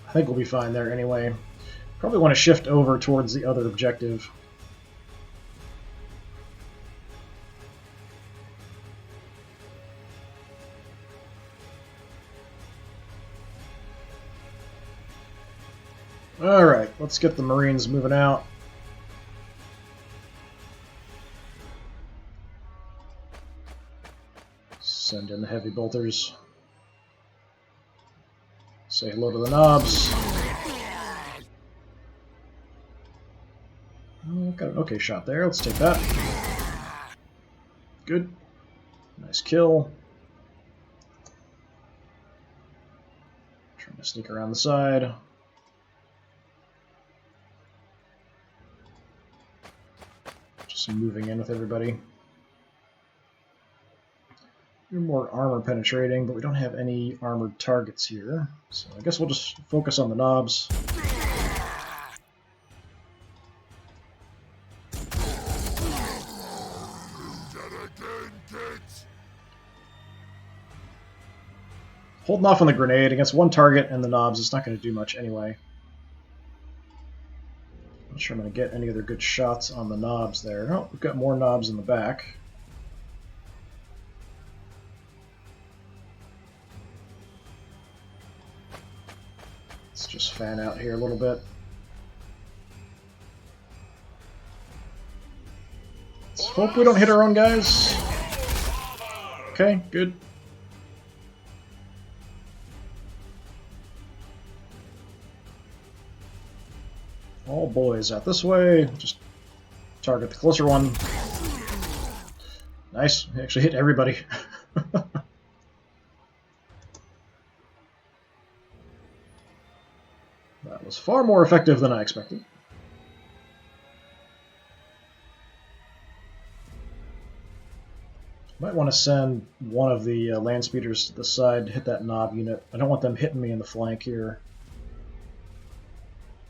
I think we'll be fine there anyway. Probably want to shift over towards the other objective. Alright, let's get the Marines moving out. Send in the heavy bolters. Say hello to the knobs. I've got an okay shot there. Let's take that. Good. Nice kill. Trying to sneak around the side. Just moving in with everybody. More armor penetrating, but we don't have any armored targets here. So I guess we'll just focus on the knobs. Holding off on the grenade against one target and the knobs is not going to do much anyway. Not sure I'm going to get any other good shots on the knobs there. Oh, we've got more knobs in the back. Let's just fan out here a little bit. Let's hope we don't hit our own guys. Okay, good. All boys out this way. Just target the closer one. Nice. We actually hit everybody. That was far more effective than I expected. Might want to send one of the land speeders to the side to hit that knob unit. I don't want them hitting me in the flank here.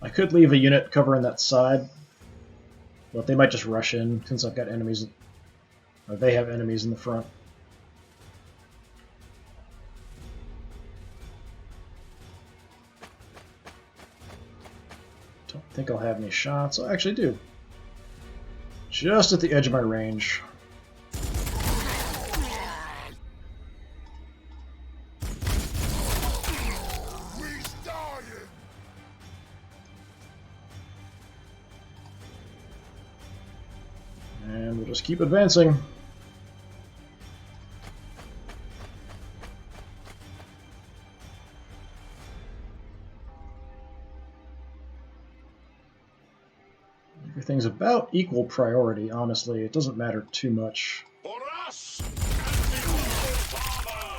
I could leave a unit covering that side, but they might just rush in since I've got enemies, or they have enemies in the front. Don't think I'll have any shots. I actually do. Just at the edge of my range. And we'll just keep advancing. Everything's about equal priority, honestly. It doesn't matter too much.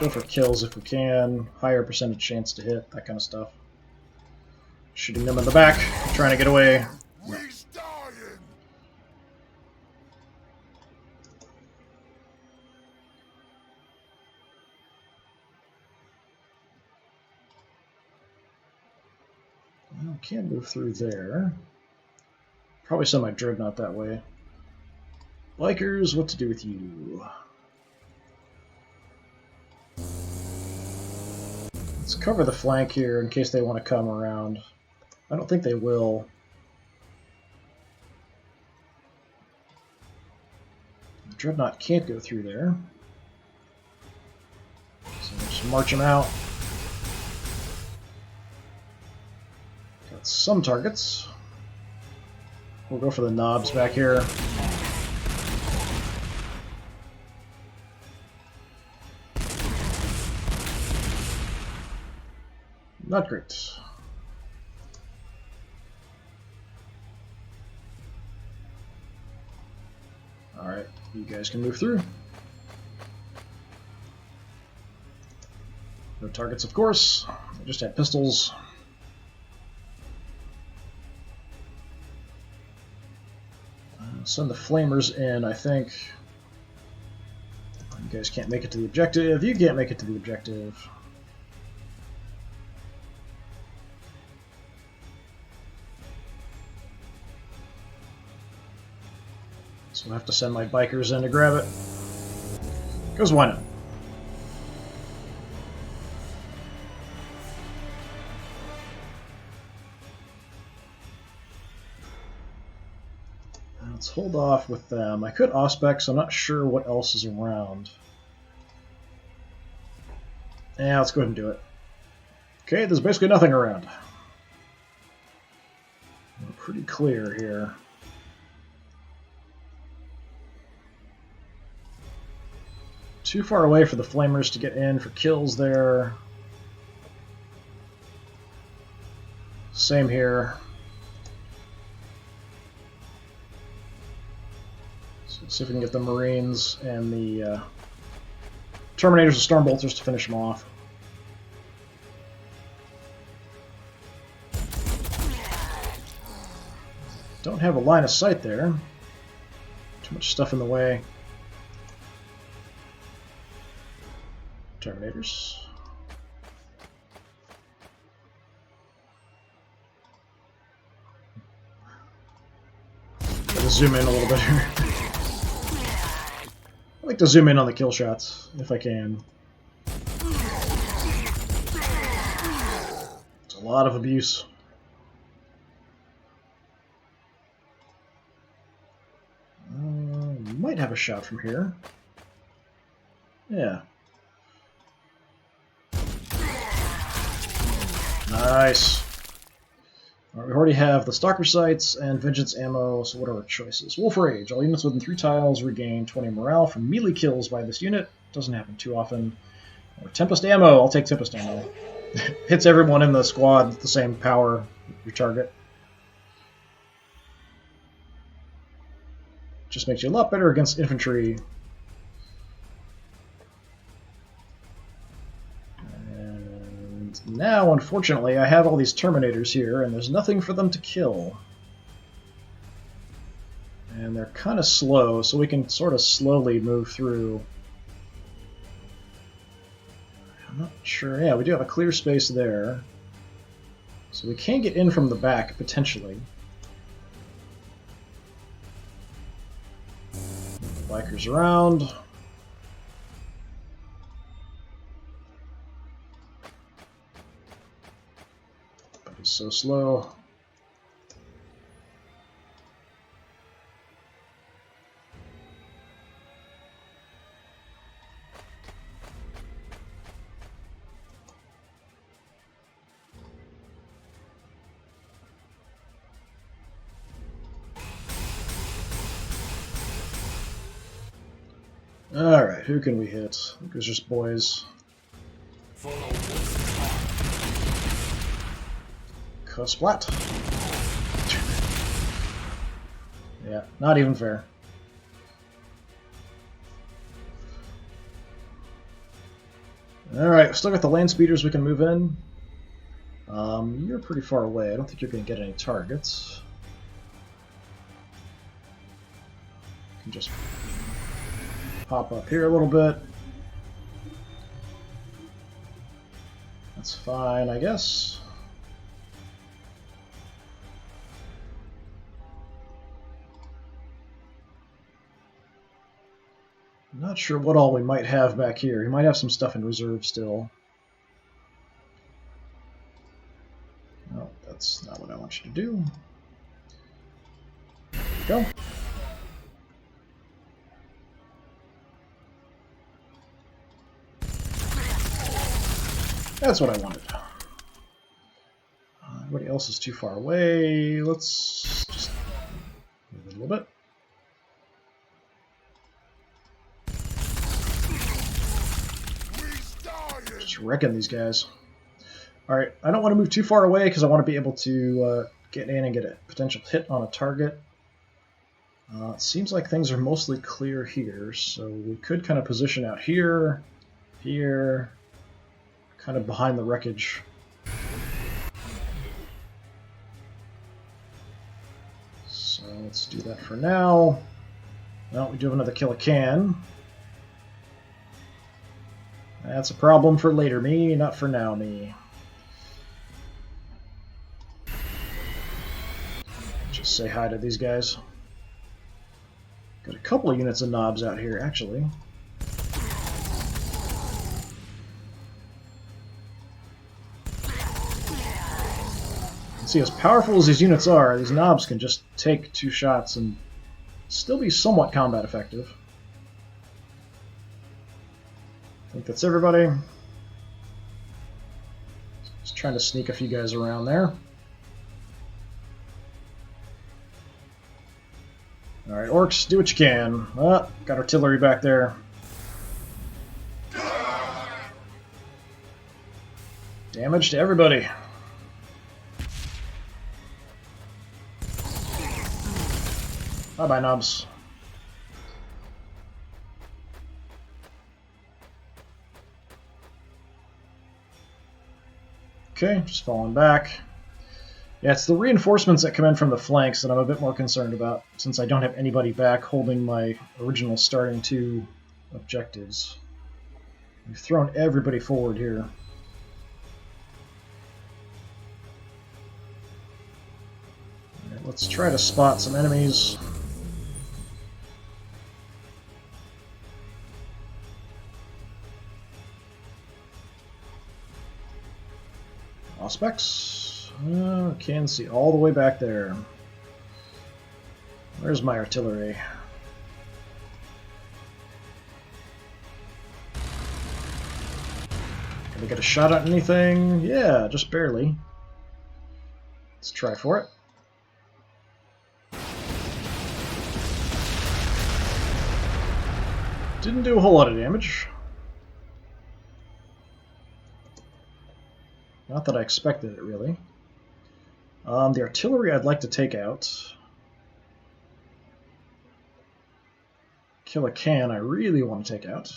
Go for kills if we can. Higher percentage chance to hit, that kind of stuff. Shooting them in the back, trying to get away. No. Well, can't move through there. Probably send my dreadnought that way. Bikers, what to do with you? Let's cover the flank here in case they want to come around. I don't think they will. The dreadnought can't go through there. So we'll just march him out. Got some targets. We'll go for the knobs back here. Not great. Alright, you guys can move through. No targets, of course. I just had pistols. Send the flamers in, I think. You guys can't make it to the objective. You can't make it to the objective. So I'll have to send my bikers in to grab it. Because why not? Let's hold off with them. I could auspex, I'm not sure what else is around. Yeah, let's go ahead and do it. Okay, there's basically nothing around. We're pretty clear here. Too far away for the flamers to get in for kills there. Same here. So let's see if we can get the Marines and the Terminators and Stormbolters to finish them off. Don't have a line of sight there. Too much stuff in the way. Terminators. Gotta zoom in a little bit here. I like to zoom in on the kill shots, if I can. It's a lot of abuse. Might have a shot from here. Yeah. Nice. Alright, we already have the Stalker Sights and Vengeance Ammo, so what are our choices? Wolf Rage. All units within 3 tiles regain 20 morale from melee kills by this unit. Doesn't happen too often. Or Tempest Ammo. I'll take Tempest Ammo. Hits everyone in the squad with the same power, your target. Just makes you a lot better against infantry. And now, unfortunately, I have all these Terminators here, and there's nothing for them to kill. And they're kind of slow, so we can sort of slowly move through. I'm not sure. Yeah, we do have a clear space there. So we can get in from the back, potentially. Bikers around. But he's so slow. Alright, who can we hit? I think it's just boys. Splat. Yeah, not even fair. Alright, still got the land speeders we can move in. You're pretty far away. I don't think you're going to get any targets. You can just pop up here a little bit. That's fine, I guess. I'm not sure what all we might have back here. We might have some stuff in reserve still. No, that's not what I want you to do. There we go. That's what I wanted. Everybody else is too far away. Let's just move it a little bit. Just wrecking these guys. Alright, I don't want to move too far away because I want to be able to get in and get a potential hit on a target. It seems like things are mostly clear here, so we could kind of position out here, here, kind of behind the wreckage. So let's do that for now. Well, we do have another kill a can. That's a problem for later me, not for now me. Just say hi to these guys. Got a couple of units of knobs out here, actually. See, as powerful as these units are, these knobs can just take 2 shots and still be somewhat combat effective. I think that's everybody. Just trying to sneak a few guys around there. Alright, orcs, do what you can. Got artillery back there. Damage to everybody. Bye-bye, knobs. Okay, just falling back. Yeah, it's the reinforcements that come in from the flanks that I'm a bit more concerned about, since I don't have anybody back holding my original starting two objectives. We've thrown everybody forward here. Right, let's try to spot some enemies. Auspex. Can see all the way back there. Where's my artillery? Can I get a shot at anything? Yeah, just barely. Let's try for it. Didn't do a whole lot of damage. Not that I expected it, really. The artillery I'd like to take out. Kill a can I really want to take out.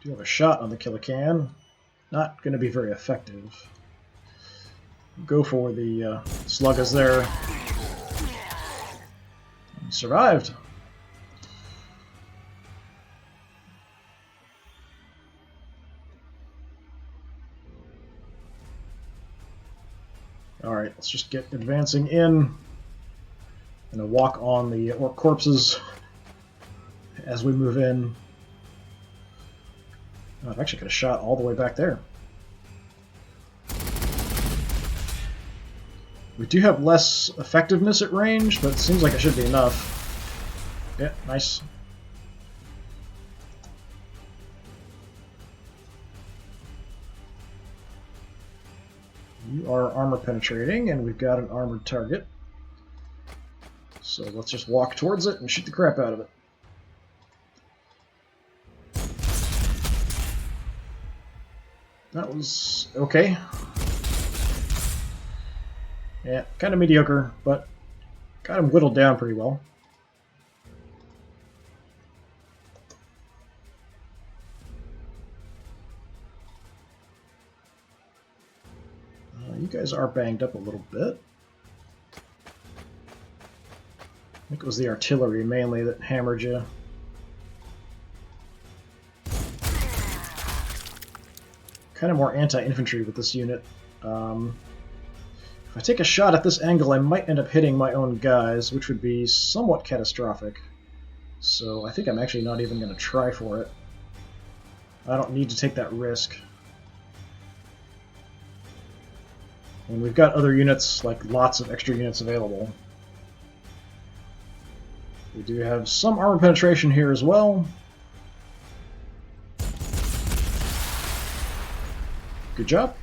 Do have a shot on the kill a can. Not going to be very effective. Go for the sluggas there. Survived. Alright, let's just get advancing in. And walk on the orc corpses as we move in. Oh, I've actually got a shot all the way back there. We do have less effectiveness at range, but it seems like it should be enough. Yeah, nice. You are armor penetrating, and we've got an armored target. So let's just walk towards it and shoot the crap out of it. That was okay. Yeah, kind of mediocre, but got him whittled down pretty well. You guys are banged up a little bit. I think it was the artillery mainly that hammered you. Kind of more anti-infantry with this unit. If I take a shot at this angle, I might end up hitting my own guys, which would be somewhat catastrophic. So I think I'm actually not even going to try for it. I don't need to take that risk. And we've got other units, like lots of extra units available. We do have some armor penetration here as well. Good job.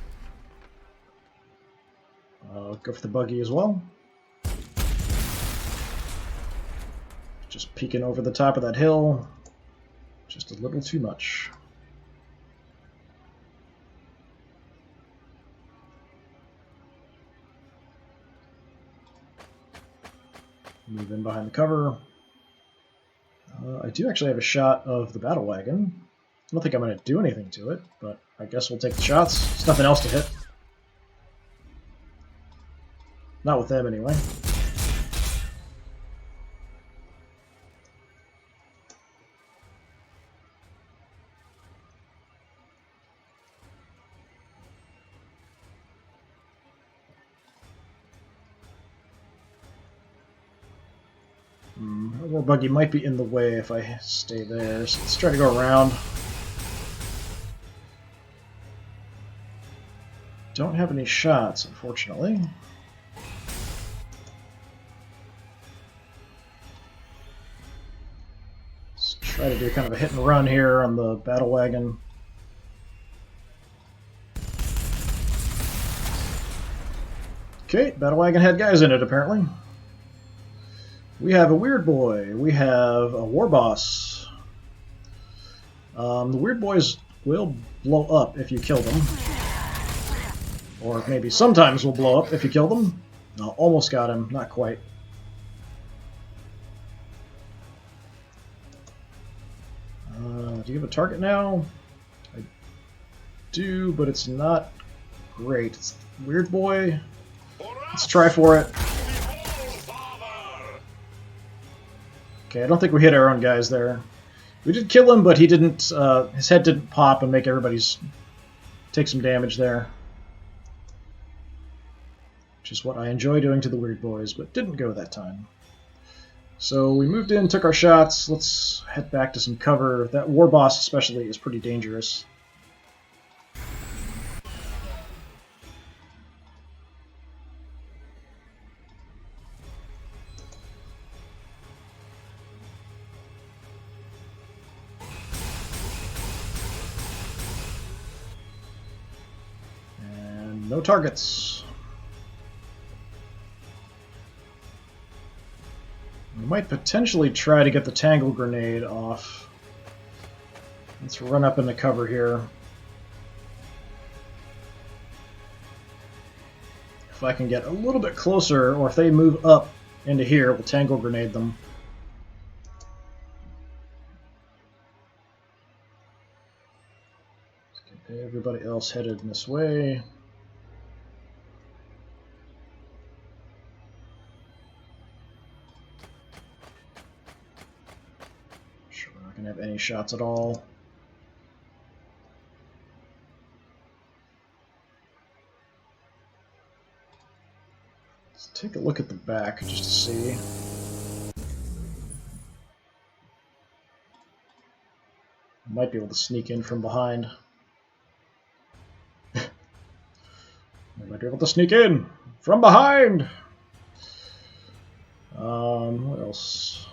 Go for the buggy as well. Just peeking over the top of that hill. Just a little too much. Move in behind the cover. I do actually have a shot of the battle wagon. I don't think I'm going to do anything to it, but I guess we'll take the shots. There's nothing else to hit. Not with them, anyway. Our war buggy might be in the way if I stay there, so let's try to go around. Don't have any shots, unfortunately. Let's try to do kind of a hit and run here on the battle wagon. Okay, battle wagon had guys in it, apparently. We have a weird boy. We have a war boss. The weird boys will blow up if you kill them. Or maybe sometimes will blow up if you kill them. No, almost got him, not quite. Do you have a target now? I do, but it's not great. It's Weird Boy. Let's try for it. Okay, I don't think we hit our own guys there. We did kill him, but he didn't. His head didn't pop and make everybody's take some damage there, which is what I enjoy doing to the Weird Boys, but didn't go that time. So we moved in, took our shots. Let's head back to some cover. That war boss especially is pretty dangerous. And no targets. We might potentially try to get the Tangle Grenade off. Let's run up into cover here. If I can get a little bit closer, or if they move up into here, we'll Tangle Grenade them. Let's get everybody else headed in this way. Have any shots at all. Let's take a look at the back just to see. Might be able to sneak in from behind. Might be able to sneak in from behind. What else?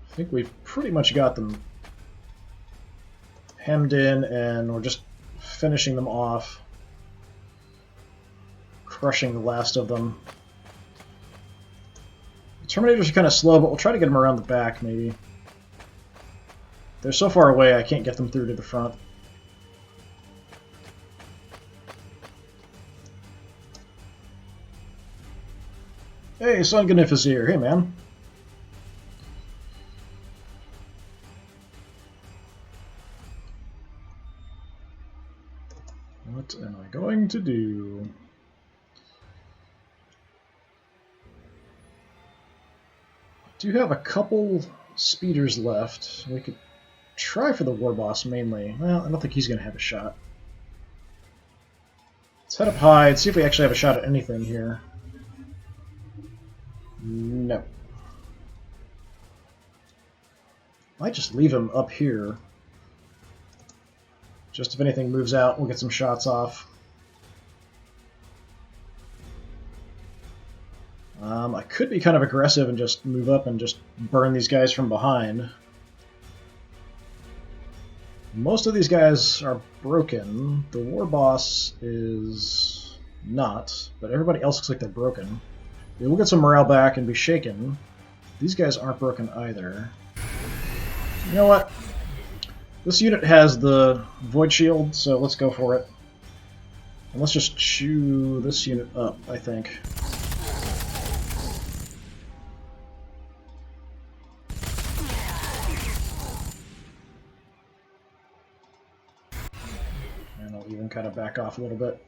I think we've pretty much got them hemmed in, and we're just finishing them off, crushing the last of them. The Terminators are kind of slow, but we'll try to get them around the back, maybe. They're so far away, I can't get them through to the front. Hey, Sunganif is here. Hey, man. What am I going to do? I do have a couple speeders left. We could try for the war boss mainly. Well, I don't think he's going to have a shot. Let's head up high and see if we actually have a shot at anything here. No. Might just leave him up here. Just if anything moves out, we'll get some shots off. I could be kind of aggressive and just move up and just burn these guys from behind. Most of these guys are broken. The war boss is not, but everybody else looks like they're broken. We'll get some morale back and be shaken. These guys aren't broken either. You know what? This unit has the Void Shield, so let's go for it. And let's just chew this unit up, I think. And I'll even kind of back off a little bit.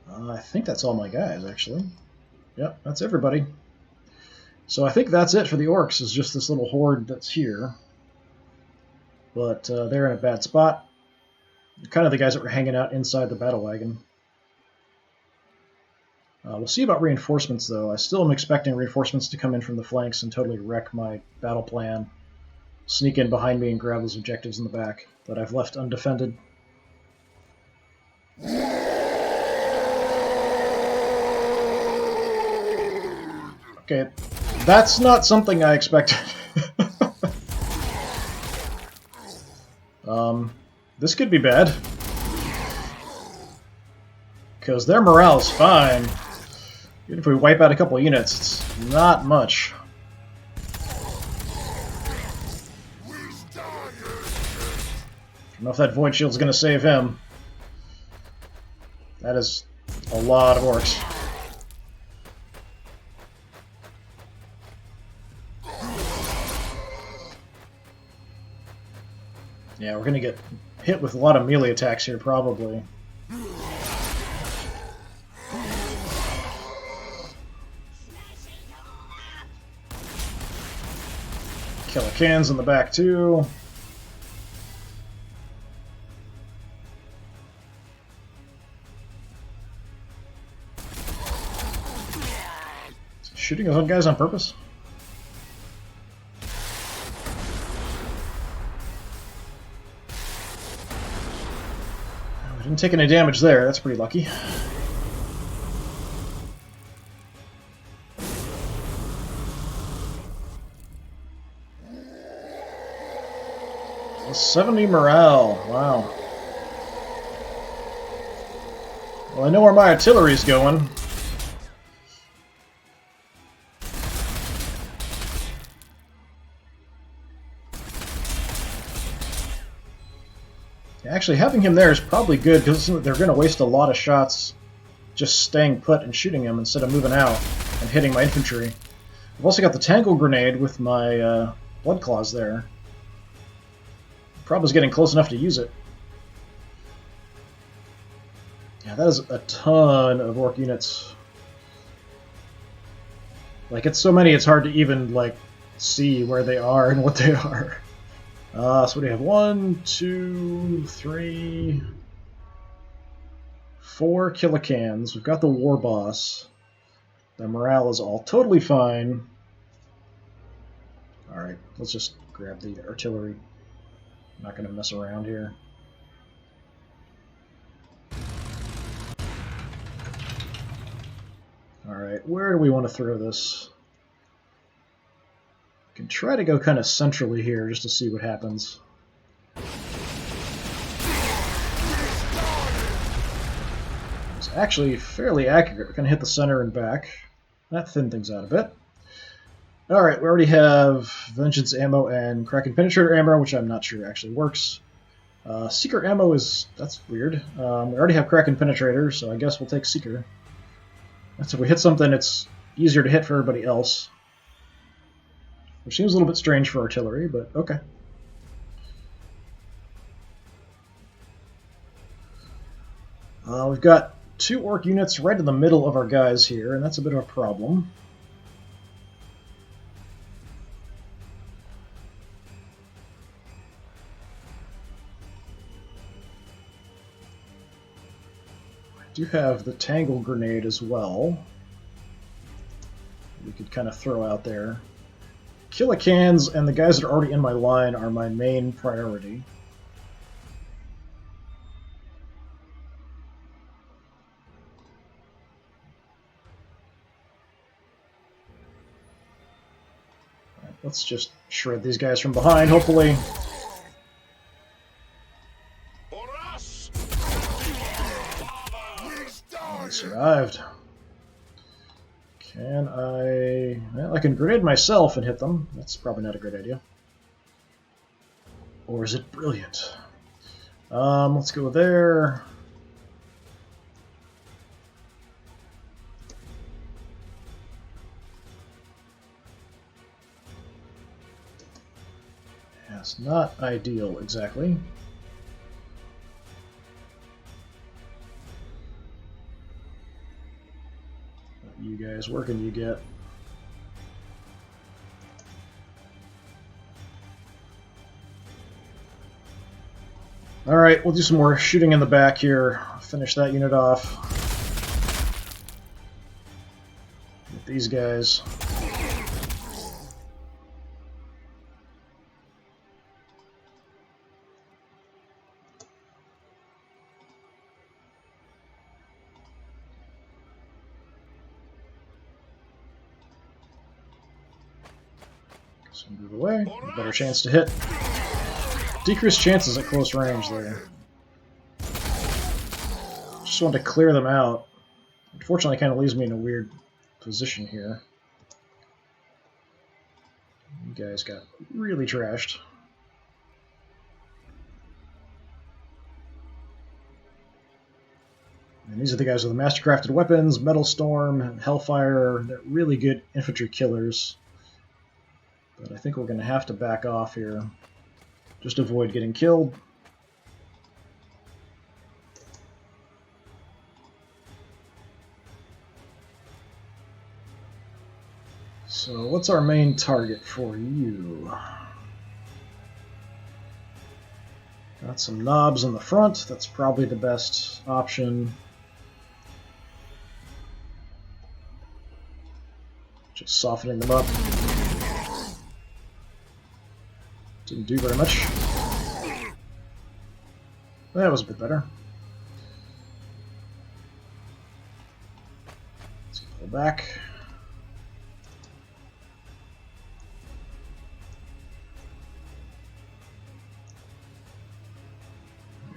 I think that's all my guys, actually. Yep, that's everybody. So I think that's it for the orcs, is just this little horde that's here. But they're in a bad spot. Kind of the guys that were hanging out inside the battle wagon. We'll see about reinforcements, though. I still am expecting reinforcements to come in from the flanks and totally wreck my battle plan. Sneak in behind me and grab those objectives in the back that I've left undefended. Okay, that's not something I expected. This could be bad. Because their morale is fine. Even if we wipe out a couple units, it's not much. don't know if that Void Shield's going to save him. That is a lot of orcs. Yeah, we're going to get hit with a lot of melee attacks here, probably. Killer cans in the back, too. Shooting his own guys on purpose? We didn't take any damage there, that's pretty lucky. A 70 morale, wow. Well, I know where my artillery's going. Actually, having him there is probably good, because they're going to waste a lot of shots just staying put and shooting him instead of moving out and hitting my infantry. I've also got the Tangle Grenade with my Blood Claws there. Probably getting close enough to use it. Yeah, that is a ton of orc units. Like, it's so many, it's hard to even, like, see where they are and what they are. So what do we have? 1, 2, 3, 4 Killicans. We've got the War Boss. The morale is all totally fine. Alright, let's just grab the artillery. I'm not going to mess around here. Alright, where do we want to throw this? I can try to go kind of centrally here just to see what happens. It's actually fairly accurate. We're going to hit the center and back. That thinned things out a bit. Alright, we already have Vengeance ammo and Kraken Penetrator ammo, which I'm not sure actually works. Seeker ammo is... that's weird. We already have Kraken Penetrator, so I guess we'll take Seeker. That's if we hit something, it's easier to hit for everybody else. Which seems a little bit strange for artillery, but okay. We've got 2 orc units right in the middle of our guys here, and that's a bit of a problem. I do have the Tangle Grenade as well. We could kind of throw out there. Killicans and the guys that are already in my line are my main priority. Right, let's just shred these guys from behind, hopefully. I survived. Can I... well, I can grenade myself and hit them. That's probably not a great idea. Or is it brilliant? Let's go there. Yeah, it's not ideal, exactly. You guys, where can you get? Alright, we'll do some more shooting in the back here. Finish that unit off. Get these guys. So move away. A better chance to hit. Decreased chances at close range there. Just wanted to clear them out. Unfortunately, it kind of leaves me in a weird position here. You guys got really trashed. And these are the guys with the mastercrafted weapons, Metal Storm, Hellfire. They're really good infantry killers. But I think we're going to have to back off here. Just avoid getting killed. So what's our main target for you? Got some knobs in the front. That's probably the best option. Just softening them up. Didn't do very much. That was a bit better. Let's pull back.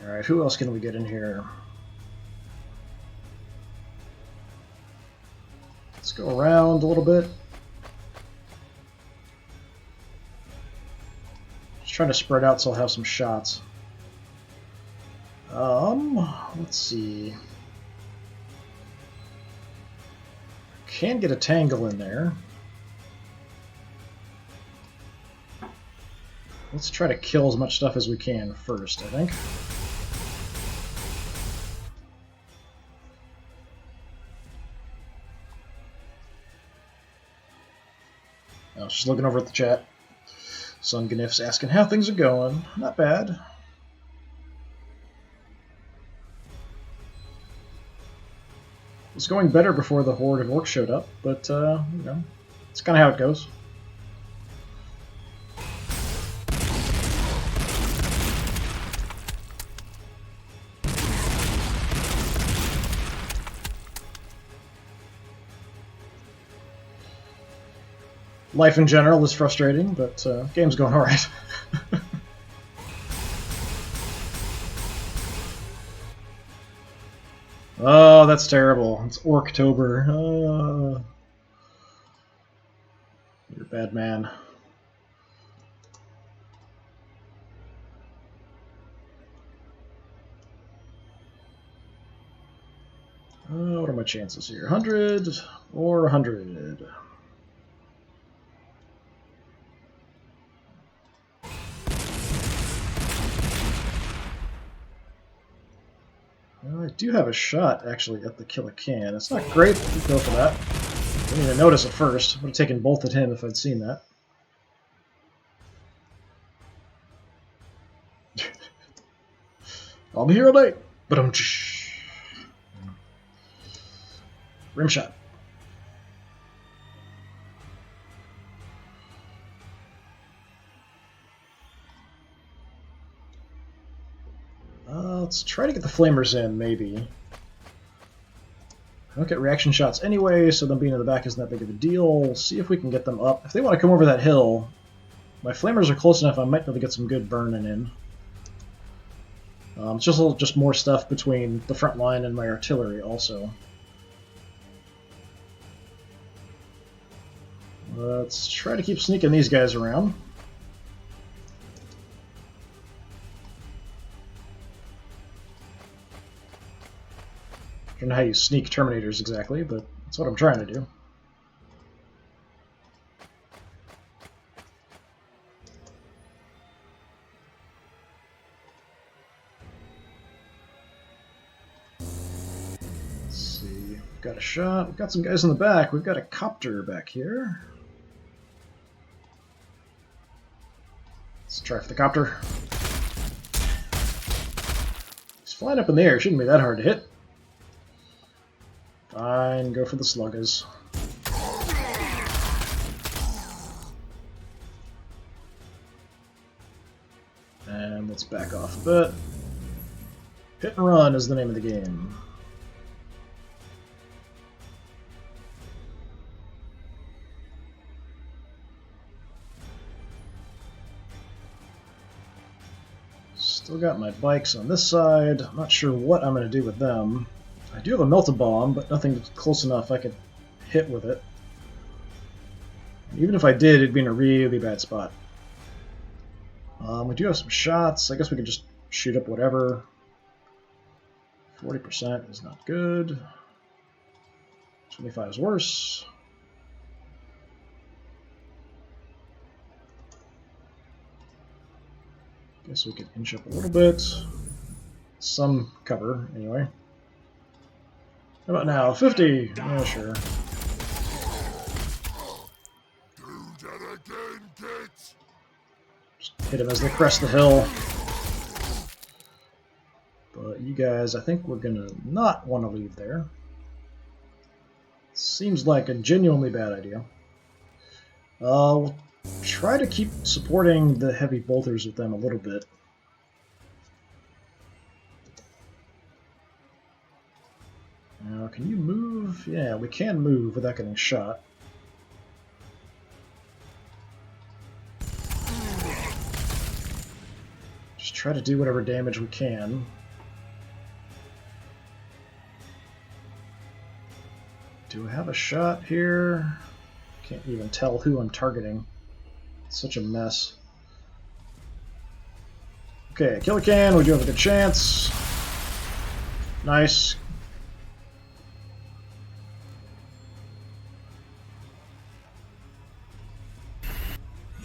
Alright, who else can we get in here? Let's go around a little bit. Just trying to spread out so I'll have some shots. Let's see. Can get a tangle in there. Let's try to kill as much stuff as we can first, I think. I was just looking over at the chat. Son Gnif's asking how things are going. Not bad. It was going better before the horde of orcs showed up, but, you know, it's kind of how it goes. Life in general is frustrating, but game's going alright. Oh, that's terrible. It's Orktober. You're a bad man. What are my chances here? 100 or 100? I do have a shot, actually, at the kill a can. It's not great, but we go for that. Didn't even notice at first. Would have taken both at him if I'd seen that. I'll be here all night. But rim shot. Let's try to get the flamers in, maybe. I don't get reaction shots anyway, so them being in the back isn't that big of a deal. We'll see if we can get them up. If they want to come over that hill, my flamers are close enough, I might be able to get some good burning in. It's just more stuff between the front line and my artillery also. Let's try to keep sneaking these guys around. I don't know how you sneak Terminators exactly, but that's what I'm trying to do. Let's see. We've got a shot. We've got some guys in the back. We've got a copter back here. Let's try for the copter. He's flying up in the air. Shouldn't be that hard to hit. Fine, go for the sluggers. And let's back off a bit. Hit and run is the name of the game. Still got my bikes on this side. I'm not sure what I'm going to do with them. I do have a melt-a-bomb, but nothing close enough I could hit with it. Even if I did, it'd be in a really bad spot. We do have some shots. I guess we could just shoot up whatever. 40% is not good. 25 is worse. Guess we could inch up a little bit. Some cover, anyway. How about now? 50! Yeah, sure. Just hit him as they crest the hill. But you guys, I think we're gonna not want to leave there. Seems like a genuinely bad idea. We'll try to keep supporting the heavy bolters with them a little bit. Now, can you move? Yeah, we can move without getting shot. Just try to do whatever damage we can. Do I have a shot here? Can't even tell who I'm targeting. It's such a mess. Okay, kill a can, we do have a good chance. Nice.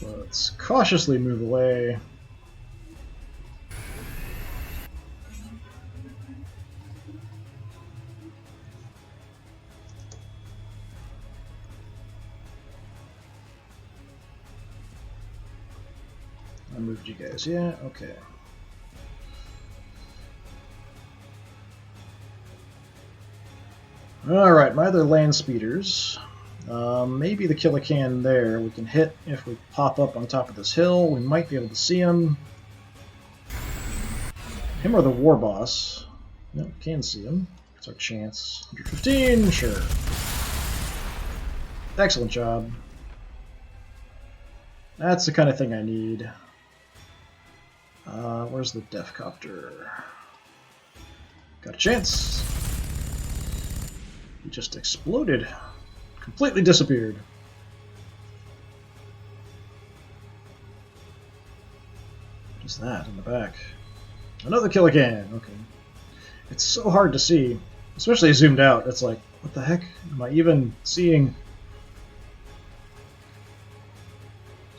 Let's cautiously move away. I moved you guys, yeah? Okay. Alright, my other land speeders. Maybe the Killican there we can hit if we pop up on top of this hill. We might be able to see him. Him or the war boss. No, can see him. It's our chance. 115, sure. Excellent job. That's the kind of thing I need. Where's the Death Copter? Got a chance. He just exploded. Completely disappeared. What is that in the back? Another Killican. Okay. It's so hard to see, especially zoomed out. It's like, what the heck am I even seeing?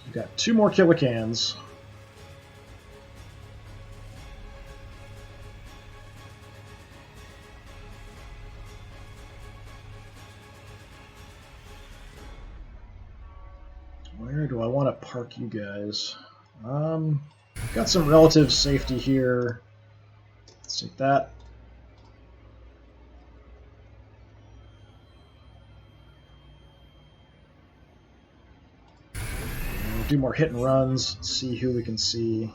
We've got 2 more Killicans. Where do I want to park you guys? Got some relative safety here. Let's take that. We'll do more hit and runs. See who we can see.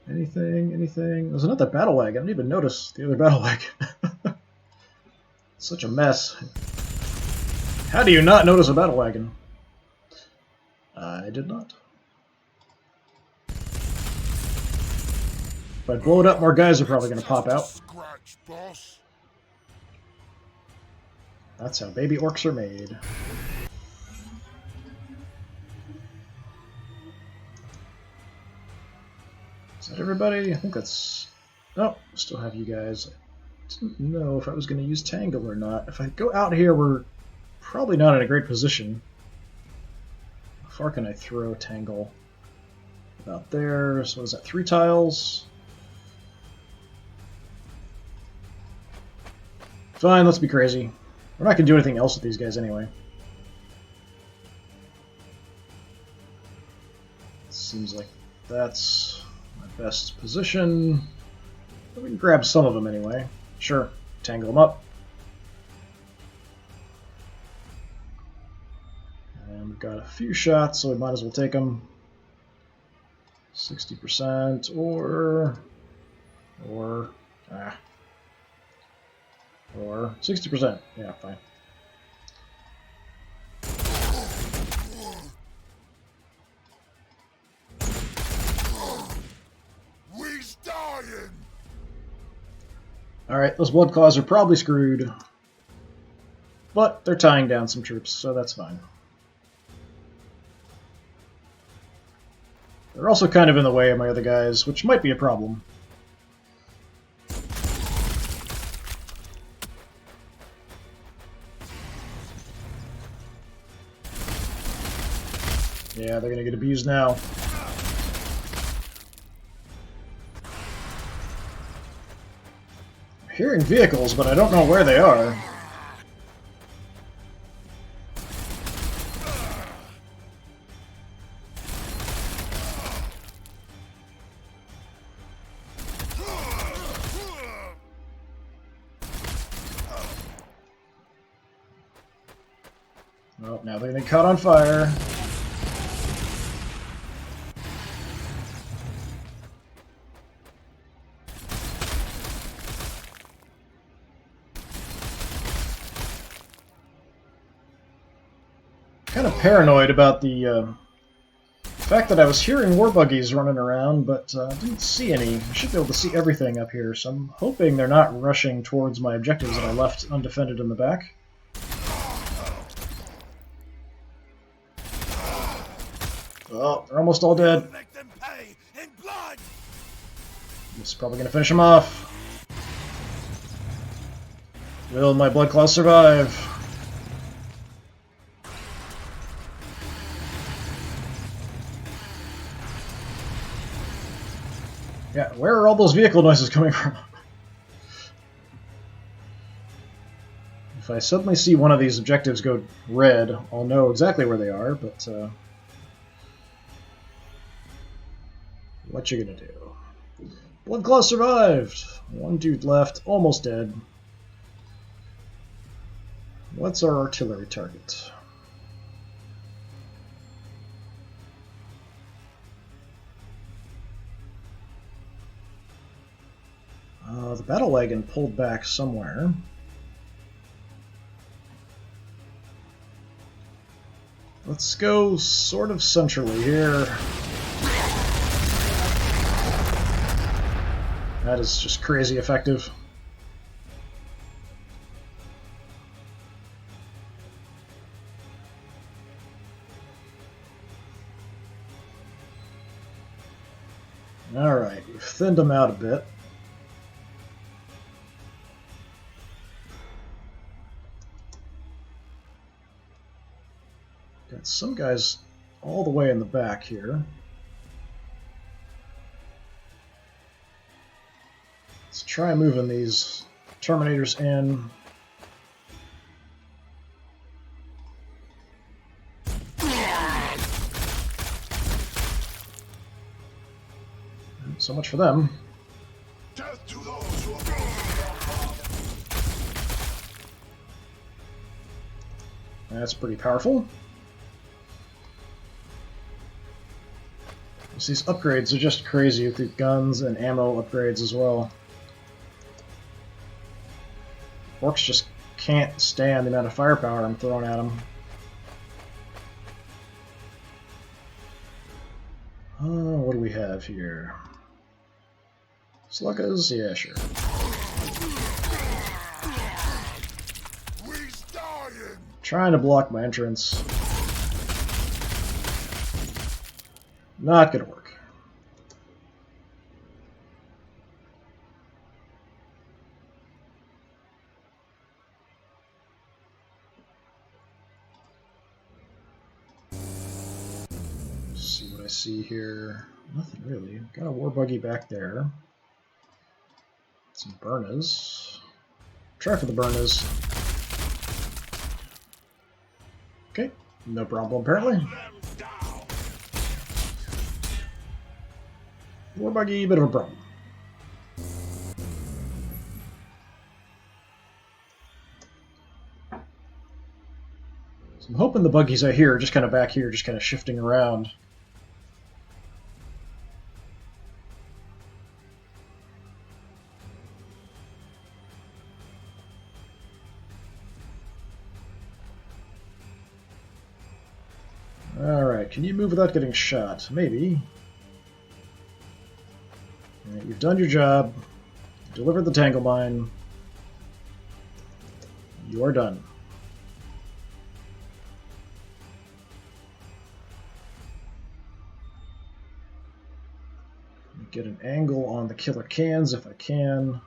Anything? Anything? There's another battle wagon. I didn't even notice the other battle wagon. Such a mess. How do you not notice a battle wagon? I did not. If I blow it up, more guys are probably going to pop out. Scratch, boss. That's how baby orcs are made. Is that everybody? I think that's... Oh, still have you guys. I didn't know if I was going to use Tangle or not. If I go out here, we're probably not in a great position. How far can I throw Tangle? About there. So is that 3 tiles? Fine, let's be crazy. We're not going to do anything else with these guys anyway. Seems like that's my best position. We can grab some of them anyway. Sure, tangle them up. And we've got a few shots, so we might as well take them. 60% or 60%. Yeah, fine. We's dying. Alright, those blood claws are probably screwed. But they're tying down some troops, so that's fine. They're also kind of in the way of my other guys, which might be a problem. Yeah, they're gonna get abused now. I'm hearing vehicles, but I don't know where they are. Oh, now they're getting caught on fire. Kind of paranoid about the fact that I was hearing war buggies running around, but didn't see any. I should be able to see everything up here, so I'm hoping they're not rushing towards my objectives that I left undefended in the back. Oh, they're almost all dead. This is probably going to finish them off. Will my blood claws survive? Yeah, where are all those vehicle noises coming from? If I suddenly see one of these objectives go red, I'll know exactly where they are, but what you gonna do? Blood Claw survived! One dude left, almost dead. What's our artillery target? The battle wagon pulled back somewhere. Let's go sort of centrally here. That is just crazy effective. Alright, we've thinned them out a bit. Got some guys all the way in the back here. Let's try moving these Terminators in. So much for them. Death to those who That's pretty powerful. These upgrades are just crazy with the guns and ammo upgrades as well. Orcs just can't stand the amount of firepower I'm throwing at them. What do we have here? Sluggas? Yeah, sure. Trying to block my entrance. Not gonna work. Let's see what I see here. Nothing really. Got a war buggy back there. Some Burners. Try for the Burners. Okay, no problem apparently. War buggy, bit of a problem. So I'm hoping the buggies I hear are just kind of back here, just kind of shifting around. Alright, can you move without getting shot? Maybe. Right, you've done your job. Delivered the Tangle Mine. You are done. Get an angle on the killer cans if I can.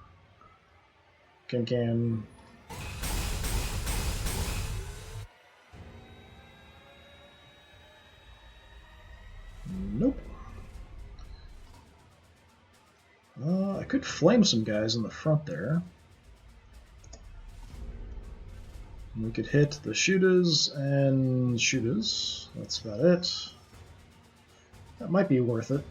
Can. could flame some guys in the front there. We could hit the shooters and shooters. That's about it. That might be worth it.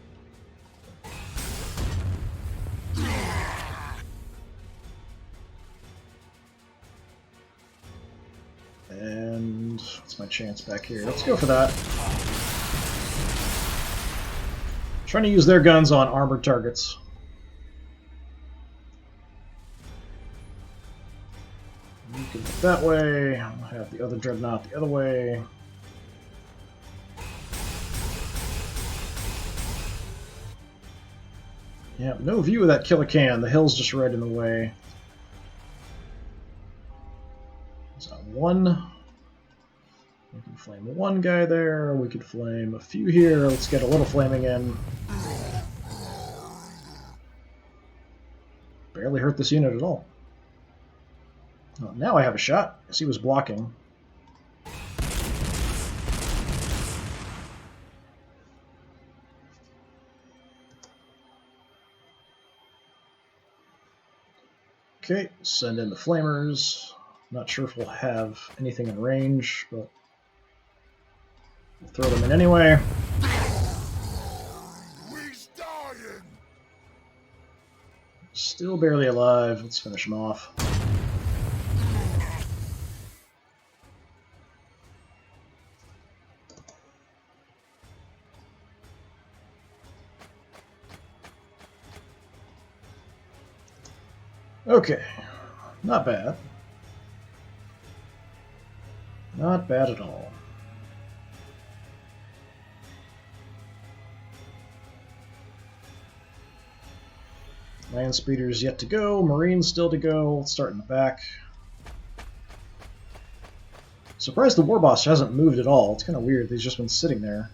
And what's my chance back here? Let's go for that. Trying to use their guns on armored targets. You can look that way. I'll have the other dreadnought the other way. Yeah, no view of that killer can. The hill's just right in the way. Is that one? We can flame one guy there. We could flame a few here. Let's get a little flaming in. Barely hurt this unit at all. Oh, now I have a shot, because he was blocking. Okay, send in the flamers. Not sure if we'll have anything in range, but we'll throw them in anyway. He's dying. Still barely alive. Let's finish him off. Okay, not bad. Not bad at all. Land speeders yet to go, Marines still to go. Let's start in the back. Surprised the war boss hasn't moved at all. It's kind of weird. He's just been sitting there.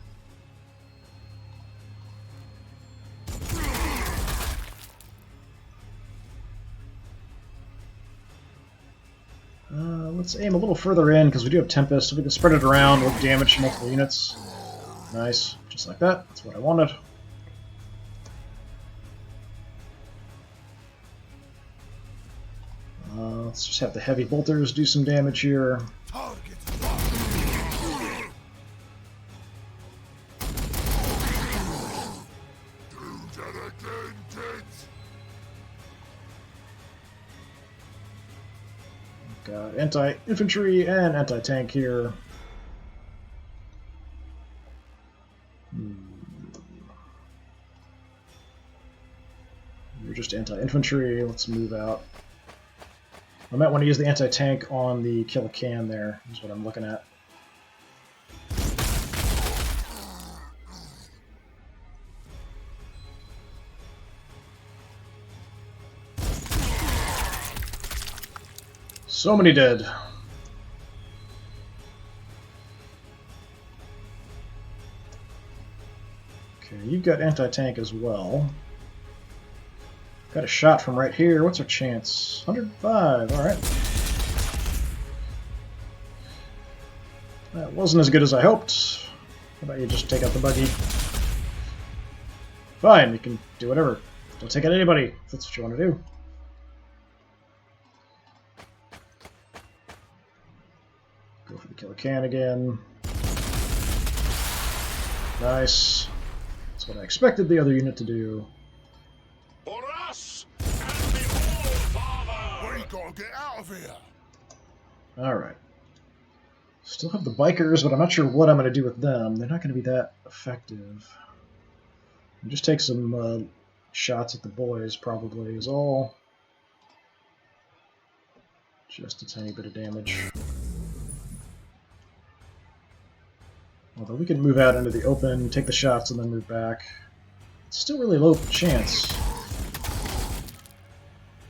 Let's aim a little further in because we do have Tempest, so we can spread it around. We'll damage multiple units. Nice. Just like that. That's what I wanted. Let's just have the heavy bolters do some damage here. Got anti-infantry and anti-tank here. You're just anti-infantry. Let's move out. I might want to use the anti-tank on the kill a can there, is what I'm looking at. So many dead. Okay, you've got anti-tank as well. Got a shot from right here. What's our chance? 105. Alright. That wasn't as good as I hoped. How about you just take out the buggy? Fine, you can do whatever. Don't take out anybody, if that's what you want to do. Go for the killer can again. Nice. That's what I expected the other unit to do. For us and the All-Father! We gotta get out of here! Alright. Still have the bikers, but I'm not sure what I'm going to do with them. They're not going to be that effective. I'll just take some shots at the boys, probably, is all. Just a tiny bit of damage. Although we can move out into the open, take the shots, and then move back. It's still really low chance. Not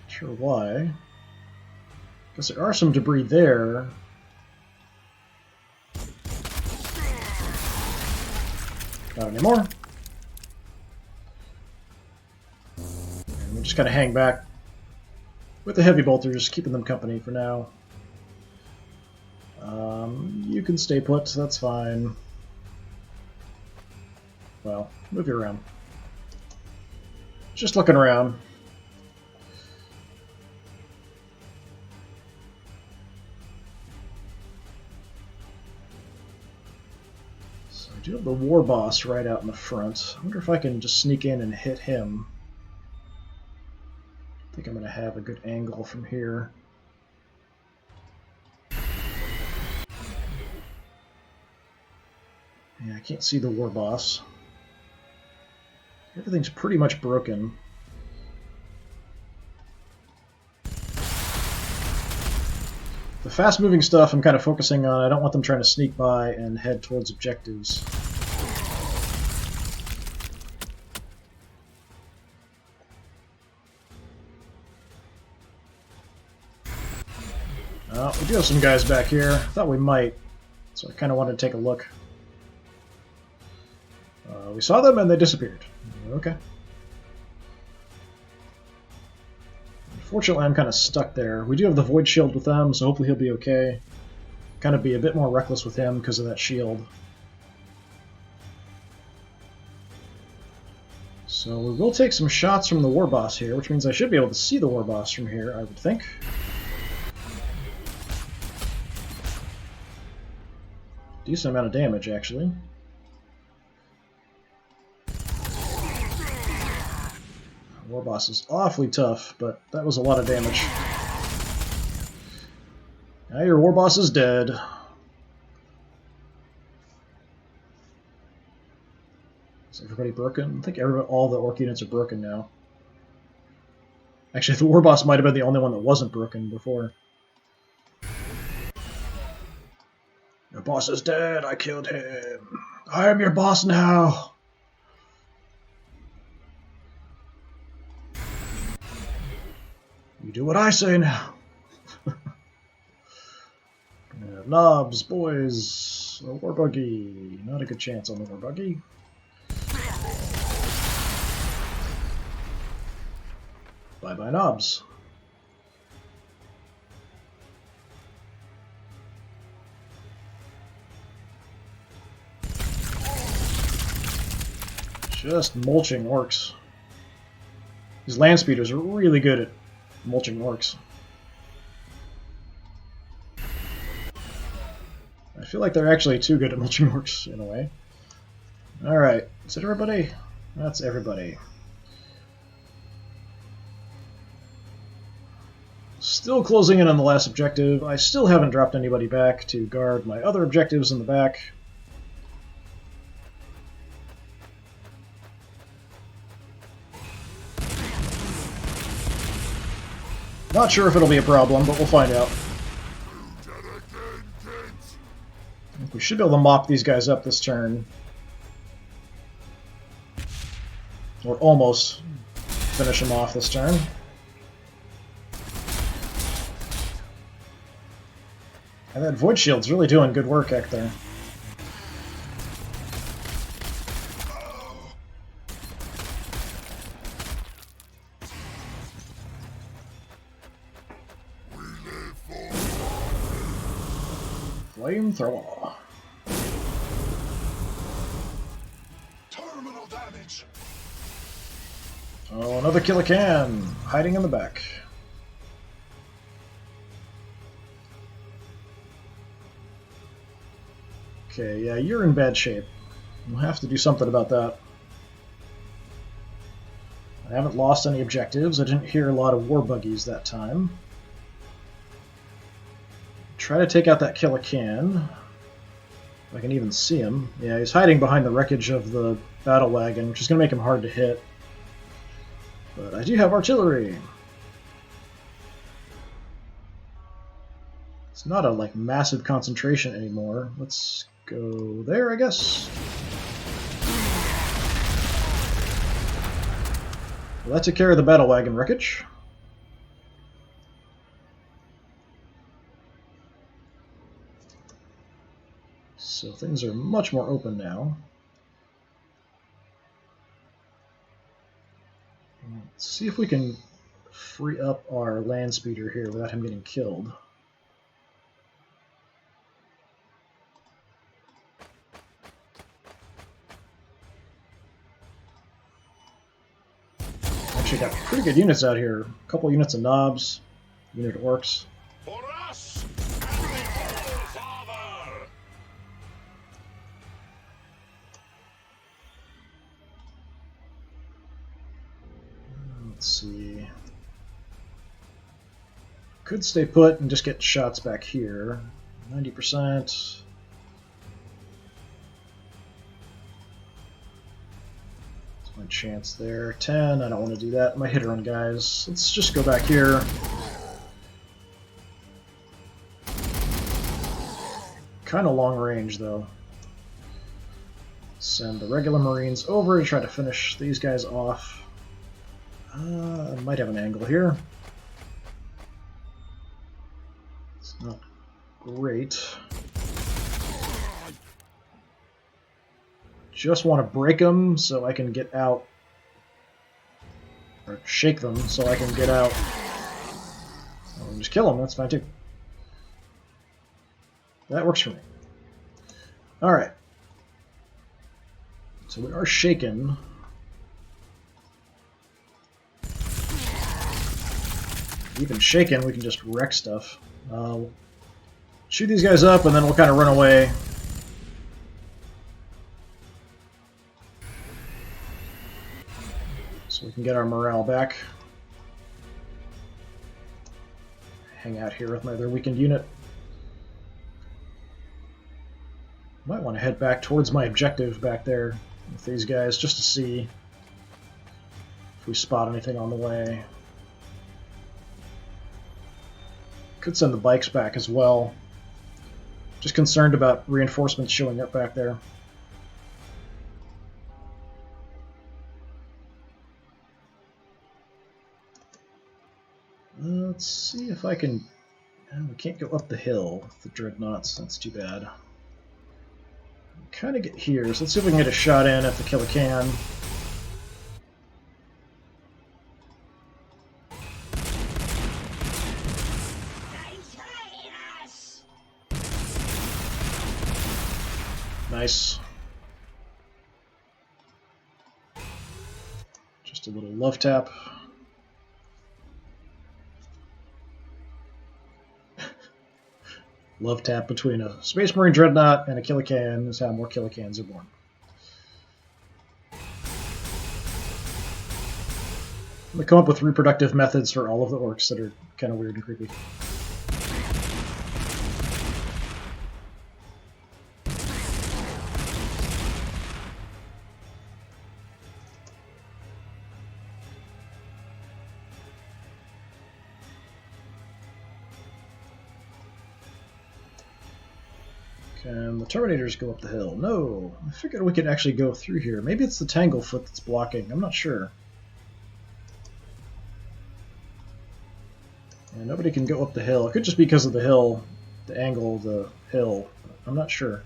sure why. Because there are some debris there. Not anymore. And we'll just kind of hang back with the heavy bolters, keeping them company for now. You can stay put, that's fine. Well, move you around. Just looking around. So I do have the war boss right out in the front. I wonder if I can just sneak in and hit him. I think I'm going to have a good angle from here. Yeah, I can't see the war boss. Everything's pretty much broken. The fast-moving stuff I'm kind of focusing on. I don't want them trying to sneak by and head towards objectives. We do have some guys back here. Thought we might, so I kind of wanted to take a look. We saw them and they disappeared. Okay. Unfortunately, I'm kind of stuck there. We do have the Void Shield with them, so hopefully he'll be okay. Kind of be a bit more reckless with him because of that shield. So we will take some shots from the War Boss here, which means I should be able to see the War Boss from here, I would think. Decent amount of damage, actually. War Boss is awfully tough, but that was a lot of damage. Now your War Boss is dead. Is everybody broken? I think all the Orc units are broken now. Actually, the War Boss might have been the only one that wasn't broken before. Your boss is dead. I killed him. I am your boss now. You do what I say now. Knobs, boys. A war buggy. Not a good chance on the war buggy. Bye-bye, knobs. Just mulching orcs. These land speeders are really good at mulching orcs. I feel like they're actually too good at mulching orcs, in a way. Alright, is that everybody? That's everybody. Still closing in on the last objective. I still haven't dropped anybody back to guard my other objectives in the back. Not sure if it'll be a problem, but we'll find out. We should be able to mop these guys up this turn. Or almost finish them off this turn. And that Void Shield's really doing good work back there. Flamethrower. Terminal damage. Oh, another killer can hiding in the back. Okay, yeah, you're in bad shape. We'll have to do something about that. I haven't lost any objectives. I didn't hear a lot of war buggies that time. Try to take out that killer can. If I can even see him. Yeah, he's hiding behind the wreckage of the battle wagon, which is going to make him hard to hit. But I do have artillery. It's not a massive concentration anymore. Let's go there, I guess. Well, that took care of the battle wagon wreckage. So things are much more open now. Let's see if we can free up our land speeder here without him getting killed. Actually got pretty good units out here. A couple units of knobs, unit of orcs. For us and the All Father. Could stay put and just get shots back here. 90%. That's my chance there. 10. I don't want to do that. My hit run, guys. Let's just go back here. Kind of long range, though. Send the regular Marines over to try to finish these guys off. I might have an angle here. It's not great. Just want to break them so I can get out. Or shake them so I can get out. Or just kill them, that's fine too. That works for me. Alright. So we are shaken. Even shaken, we can just wreck stuff. Shoot these guys up, and then we'll kind of run away. So we can get our morale back. Hang out here with my other weakened unit. Might want to head back towards my objective back there with these guys, just to see if we spot anything on the way. Could send the bikes back as well. Just concerned about reinforcements showing up back there. Let's see if I can... we can't go up the hill with the dreadnoughts, that's too bad. Kind of get here, so let's see if we can get a shot in if the killer can. Nice. Just a little love tap. Love tap between a Space Marine Dreadnought and a Killican is how more Killicans are born. I'm going to come up with reproductive methods for all of the orcs that are kind of weird and creepy. Can the Terminators go up the hill? No. I figured we could actually go through here. Maybe it's the Tanglefoot that's blocking. I'm not sure. And nobody can go up the hill. It could just be because of the hill, the angle of the hill. I'm not sure.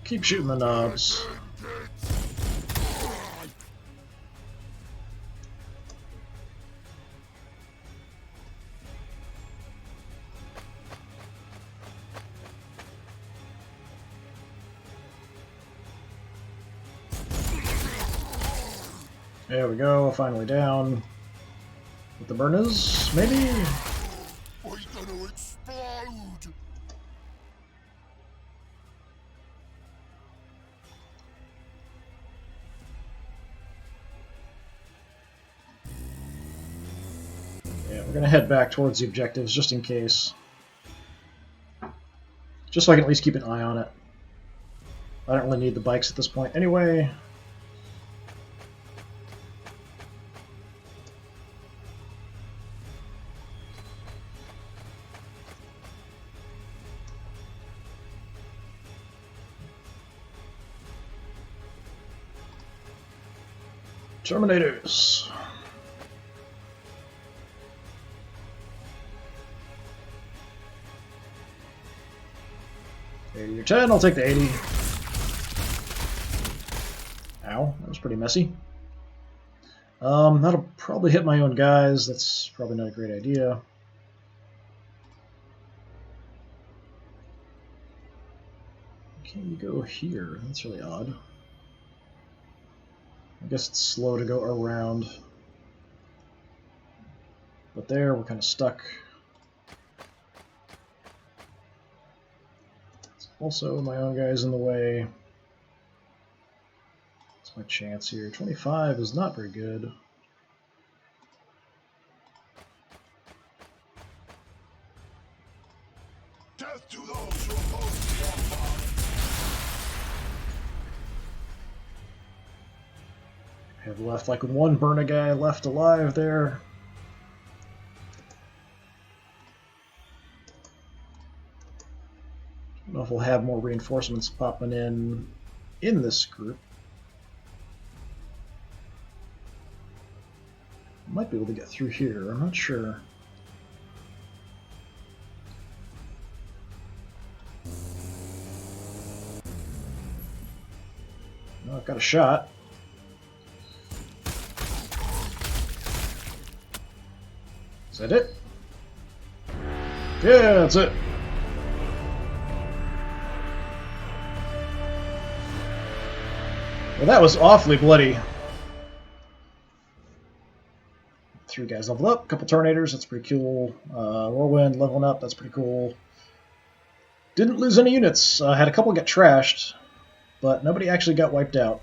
Keep shooting the knobs. There we go, finally down. With the burners, maybe? We're gonna explode! Yeah, we're gonna head back towards the objectives just in case. Just so I can at least keep an eye on it. I don't really need the bikes at this point anyway. Terminators. Your 10, I'll take the 80. Ow, that was pretty messy. That'll probably hit my own guys. That's probably not a great idea. Can you go here? That's really odd. I guess it's slow to go around. But there, we're kind of stuck. Let's Also, my own guy's in the way. What's my chance here? 25 is not very good. Death to those who oppose the Empire. Have left like one burn a guy left alive there. I don't know if we'll have more reinforcements popping in this group. Might be able to get through here, I'm not sure. No, I've got a shot. Is that it? Yeah, that's it. Well, that was awfully bloody. 3 guys leveled up, a couple Tornadors, that's pretty cool. Whirlwind leveling up, that's pretty cool. Didn't lose any units. Had a couple get trashed, but nobody actually got wiped out.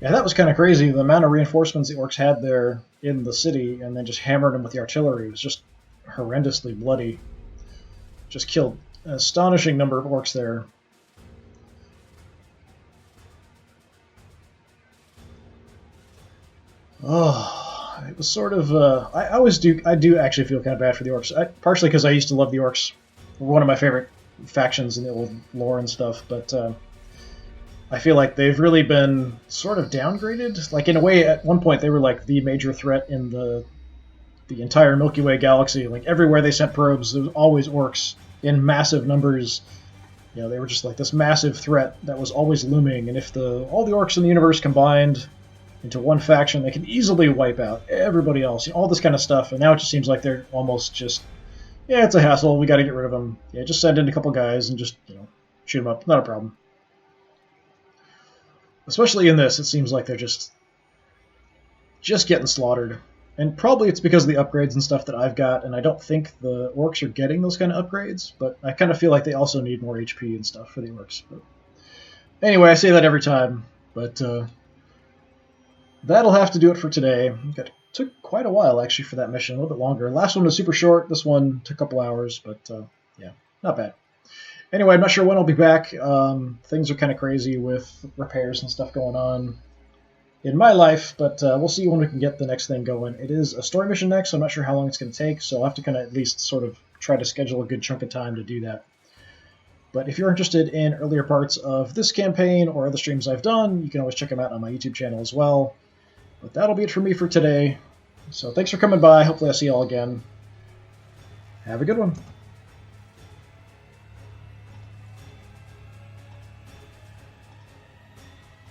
Yeah, that was kind of crazy. The amount of reinforcements the orcs had there in the city, and then just hammered them with the artillery, was just horrendously bloody. Just killed an astonishing number of orcs there. Oh, it was sort of. I do actually feel kind of bad for the orcs. Partially because I used to love the orcs. One of my favorite factions in the old lore and stuff, but I feel like they've really been sort of downgraded. Like, in a way, at one point they were like the major threat in the entire Milky Way galaxy. Like, everywhere they sent probes, there was always orcs in massive numbers. You know, they were just like this massive threat that was always looming. And if all the orcs in the universe combined into one faction, they could easily wipe out everybody else. You know, all this kind of stuff. And now it just seems like they're almost just, yeah, it's a hassle. We got to get rid of them. Yeah, just send in a couple guys and just, shoot them up. Not a problem. Especially in this, it seems like they're just getting slaughtered. And probably it's because of the upgrades and stuff that I've got, and I don't think the orcs are getting those kind of upgrades, but I kind of feel like they also need more HP and stuff for the orcs. But anyway, I say that every time, but that'll have to do it for today. It took quite a while, actually, for that mission, a little bit longer. Last one was super short, this one took a couple hours, but yeah, not bad. Anyway, I'm not sure when I'll be back. Things are kind of crazy with repairs and stuff going on in my life, but we'll see when we can get the next thing going. It is a story mission next, so I'm not sure how long it's going to take, so I'll have to kind of at least sort of try to schedule a good chunk of time to do that. But if you're interested in earlier parts of this campaign or other streams I've done, you can always check them out on my YouTube channel as well. But that'll be it for me for today. So thanks for coming by. Hopefully I'll see you all again. Have a good one.